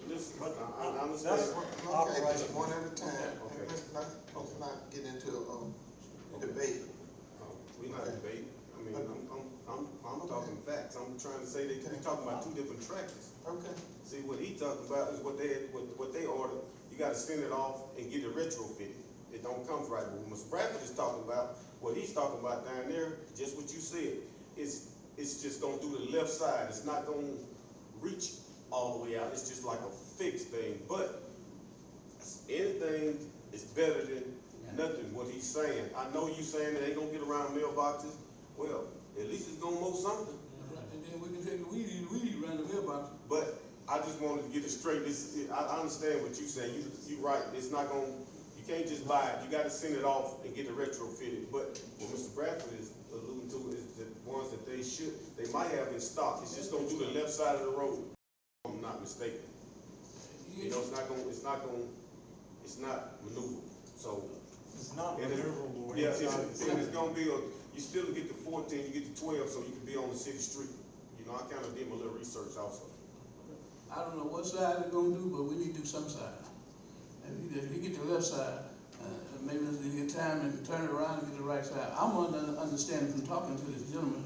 Speaker 9: Listen,
Speaker 10: But
Speaker 9: I understand.
Speaker 10: that's
Speaker 1: Okay,
Speaker 10: operation.
Speaker 1: just one at a time,
Speaker 9: Okay.
Speaker 1: and let's not get into a debate.
Speaker 9: We're not debating. I mean, I'm talking facts. I'm trying to say that we're talking about two different tractors.
Speaker 1: Okay.
Speaker 9: See, what he talking about is what they order. You gotta send it off and get it retrofitted. It don't come right. But what Mr. Bradford is talking about, what he's talking about down there, just what you said, it's just gonna do the left side. It's not gonna reach all the way out. It's just like a fixed thing. But anything is better than nothing, what he's saying. I know you saying that they ain't gonna get around mailboxes. Well, at least it's gonna mow something.
Speaker 7: And then we can take the weed around the mailbox.
Speaker 9: But I just wanted to get it straight. I understand what you're saying. You right. It's not gonna, you can't just buy it. You gotta send it off and get it retrofitted. But what Mr. Bradford is alluding to is the ones that they might have in stock. It's just gonna do the left side of the road. If I'm not mistaken. You know, it's not maneuverable. So.
Speaker 10: It's not
Speaker 9: And
Speaker 10: maneuverable.
Speaker 9: Yeah, it's gonna be you still get to 14, you get to 12, so you can be on the city street. You know, I kind of did my little research also.
Speaker 7: I don't know what side they're gonna do, but we need to do some side. If you get the left side, maybe you get time and turn it around and get the right side. I'm understanding from talking to this gentleman,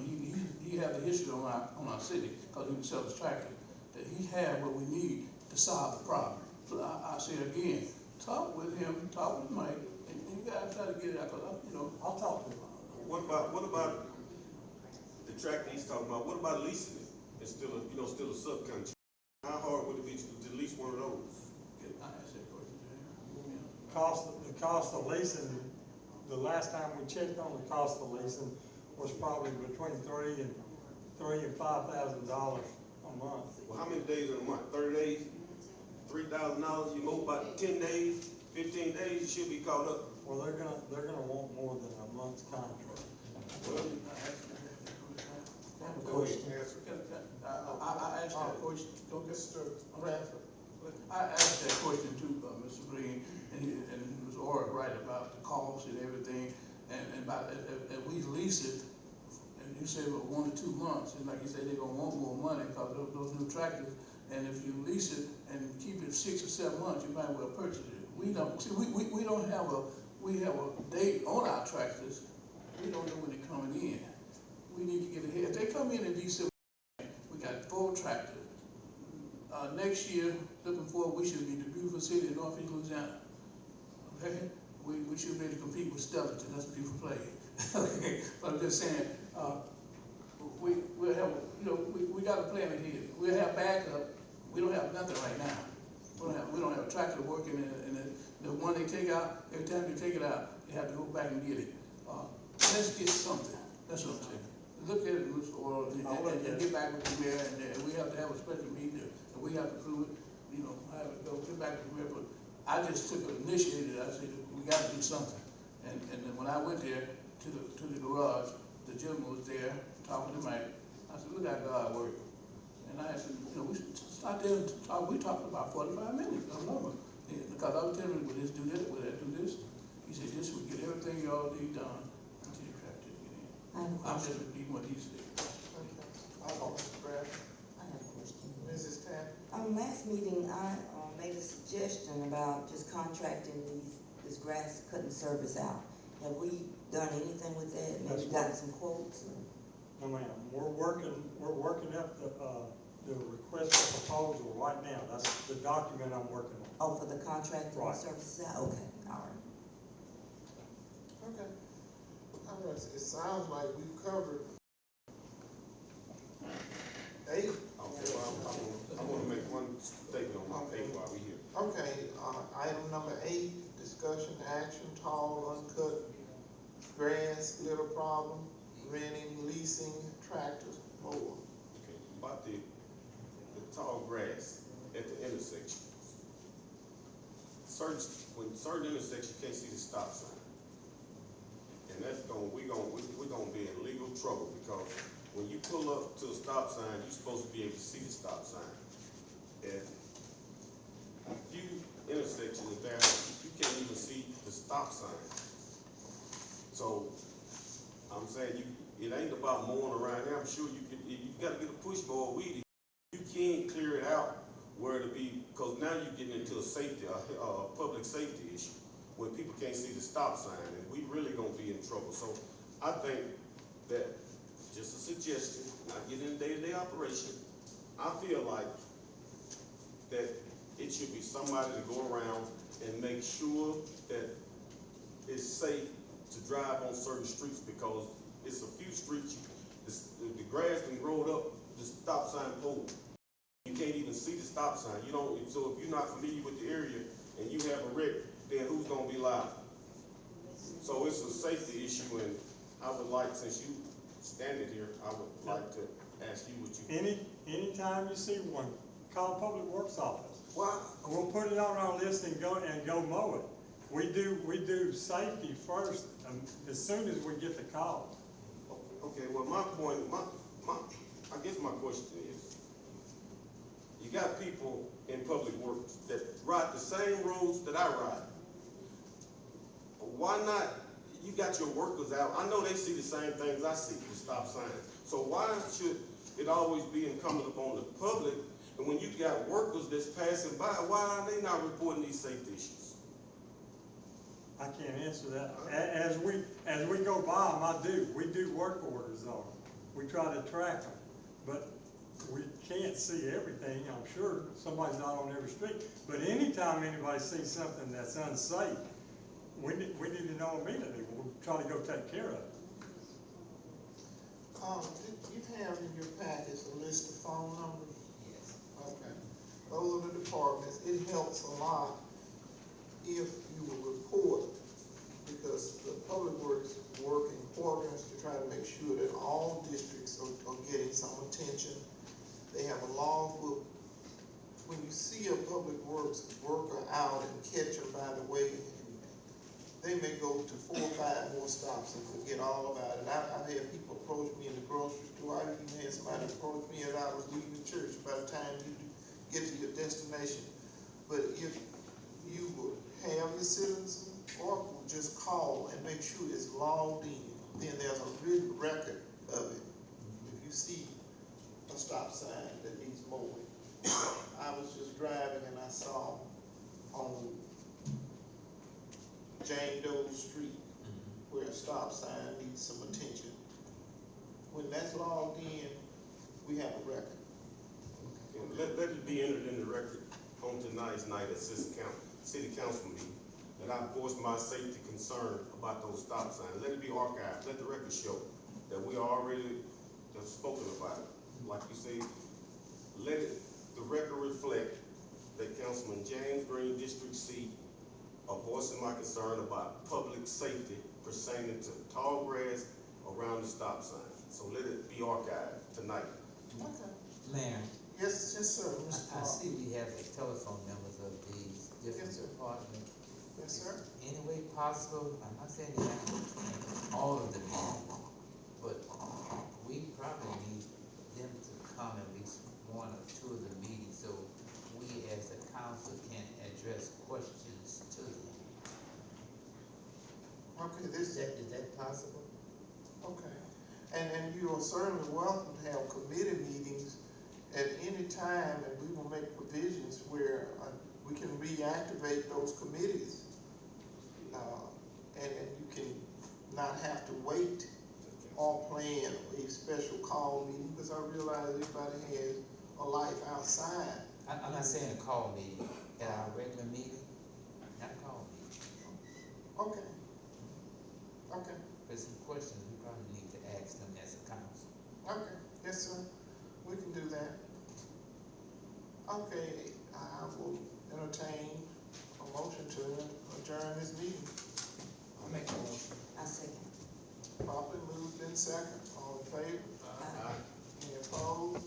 Speaker 7: he had the history on our city, because he would sell his tractor, that he had what we need to solve the problem. So I say again, talk with him, talk with Mike, and you gotta try to get it out, because,
Speaker 10: I'll talk to him.
Speaker 9: What about the tractor he's talking about? What about leasing it? It's still a subcontract. How hard would it be to lease one of those?
Speaker 10: The cost of leasing, the last time we checked on the cost of leasing was probably between $3,000 and $5,000 a month.
Speaker 9: Well, how many days in a month? 30 days? $3,000, you mow about 10 days, 15 days, you should be caught up.
Speaker 10: Well, they're gonna want more than a month's contract.
Speaker 9: Well,
Speaker 1: I have a
Speaker 9: go ahead,
Speaker 1: question.
Speaker 9: answer.
Speaker 7: I asked that question,
Speaker 1: Go, Mr. Bradford.
Speaker 7: I asked that question too, Mr. Green, and he was all right about the cost and everything, and about, if we lease it, and you say about 1 to 2 months, and like you said, they're gonna want more money, because those new tractors, and if you lease it and keep it 6 or 7 months, you might well purchase it. We don't, see, we don't have we have a date on our tractors, we don't know when they're coming in. We need to get ahead. If they come in December, we got 4 tractors. Next year, looking forward, we should be the beautiful city of Northeast Louisiana. Okay? We should be able to compete with Stellington, that's a beautiful place. Okay, but I'm just saying, we'll have, we got a plan ahead. We'll have backup. We don't have nothing right now. We don't have a tractor working, and the one they take out, every time they take it out, they have to go back and get it. Let's get something. That's what I'm saying. Look at it, Mr. Oil, and get back with the mayor, and we have to have a special meeting, and we have to prove it, have it go, get back with the mayor, but I just initiated it, I said, we gotta do something. And then when I went there to the garage, the gentleman was there, talking to Mike, I said, look at God work. And I said, we should start there and talk, we talked about 45 minutes, I remember. Because I was telling him, will this do this, will that do this? He said, this will get everything y'all need done until the tractor get in. I'm just repeating what he said.
Speaker 1: Okay. Mr. Bradford.
Speaker 5: I have a question.
Speaker 1: Mrs. Tapp.
Speaker 5: Last meeting, I made a suggestion about just contracting this grass cutting service out. Have we done anything with that? Maybe gotten some quotes?
Speaker 10: No, ma'am, we're working up the request for proposal right now. That's the document I'm working on.
Speaker 5: Oh, for the contracting
Speaker 10: Right.
Speaker 5: services out? Okay, all right.
Speaker 1: Okay. All right, it sounds like we've covered 8.
Speaker 9: Okay, well, I want to make one statement on my paper while we here.
Speaker 1: Okay, item number 8, discussion, action, tall, uncut grass, litter problem, renting, leasing, tractors, mower.
Speaker 9: Okay, about the tall grass at the intersection. When certain intersections, you can't see the stop sign. And that's we're gonna be in legal trouble, because when you pull up to a stop sign, you're supposed to be able to see the stop sign. At a few intersections there, you can't even see the stop sign. So I'm saying it ain't about mowing around there. I'm sure you got to get a push mower weed. You can't clear it out where to be, because now you're getting into a public safety issue when people can't see the stop sign, and we really gonna be in trouble. So I think that, just a suggestion, not getting into day-to-day operation, I feel like that it should be somebody to go around and make sure that it's safe to drive on certain streets, because it's a few streets, the grass can grow up the stop sign pole. You can't even see the stop sign. So if you're not familiar with the area and you have a wreck, then who's gonna be liable? So it's a safety issue, and I would like, since you standing here, I would like to ask you what you.
Speaker 10: Anytime you see one, call Public Works Office.
Speaker 1: Why?
Speaker 10: We'll put it on our list and go mow it. We do safety first, as soon as we get the call.
Speaker 9: Okay, well, my point, I guess my question is, you got people in public works that ride the same roads that I ride. Why not, you got your workers out, I know they see the same things I see, the stop signs. So why should it always be incumbent upon the public, and when you got workers that's passing by, why are they not reporting these safety issues?
Speaker 10: I can't answer that. As we go by them, we do work orders on them. We try to track them, but we can't see everything. I'm sure somebody's not on every street, but anytime anybody sees something that's unsafe, we need to know immediately. We'll try to go take care of it.
Speaker 1: You have in your package a list of phone numbers?
Speaker 13: Yes.
Speaker 1: Okay. Those are the departments. It helps a lot if you will report, because the public works work in quadrants to try to make sure that all districts are getting some attention. They have a the law book, when you see a public works worker out and catch them by the way, they may go to 4 or 5 more stops and forget all about it. And I've had people approach me in the grocery store. I even had somebody approach me as I was leaving church by the time you get to your destination. But if you will have your citizen or just call and make sure it's logged in, then there's a written record of it. If you see a stop sign that needs mowing. I was just driving and I saw on Jane Doe Street where a stop sign needs some attention. When that's logged in, we have a record.
Speaker 9: Let it be entered in the record on tonight's night at city council meeting, that I voiced my safety concern about those stop signs. Let it be archived, let the record show that we already have spoken about it. Like you say, let the record reflect that Councilman James Green, District C, are voicing my concern about public safety pertaining to tall grass around the stop sign. So let it be archived tonight.
Speaker 1: Okay.
Speaker 13: Mayor,
Speaker 1: Yes, sir, Mr.
Speaker 13: I
Speaker 1: Park.
Speaker 13: see we have the telephone numbers of these different
Speaker 1: Yes, sir.
Speaker 13: departments.
Speaker 1: Yes, sir.
Speaker 13: Any way possible, I'm not saying you have to attend all of the meetings, but we probably need them to come at least 1 or 2 of the meetings, so we as a council can address questions to them.
Speaker 1: Okay,
Speaker 13: Is that possible?
Speaker 1: okay. And you are certainly welcome to have committee meetings at any time, and we will make provisions where we can reactivate those committees. And you can not have to wait or plan a special call meeting, because I realize everybody has a life outside.
Speaker 13: I'm not saying a call meeting, at our regular meeting, not a call meeting.
Speaker 1: Okay. Okay.
Speaker 13: There's some questions we probably need to ask them as a council.
Speaker 1: Okay. Yes, sir. We can do that. Okay, I will entertain a motion to adjourn this meeting.
Speaker 5: I'll make a motion. I second.
Speaker 1: Properly moved in second. All in favor?
Speaker 5: Aye.
Speaker 1: Any opposed?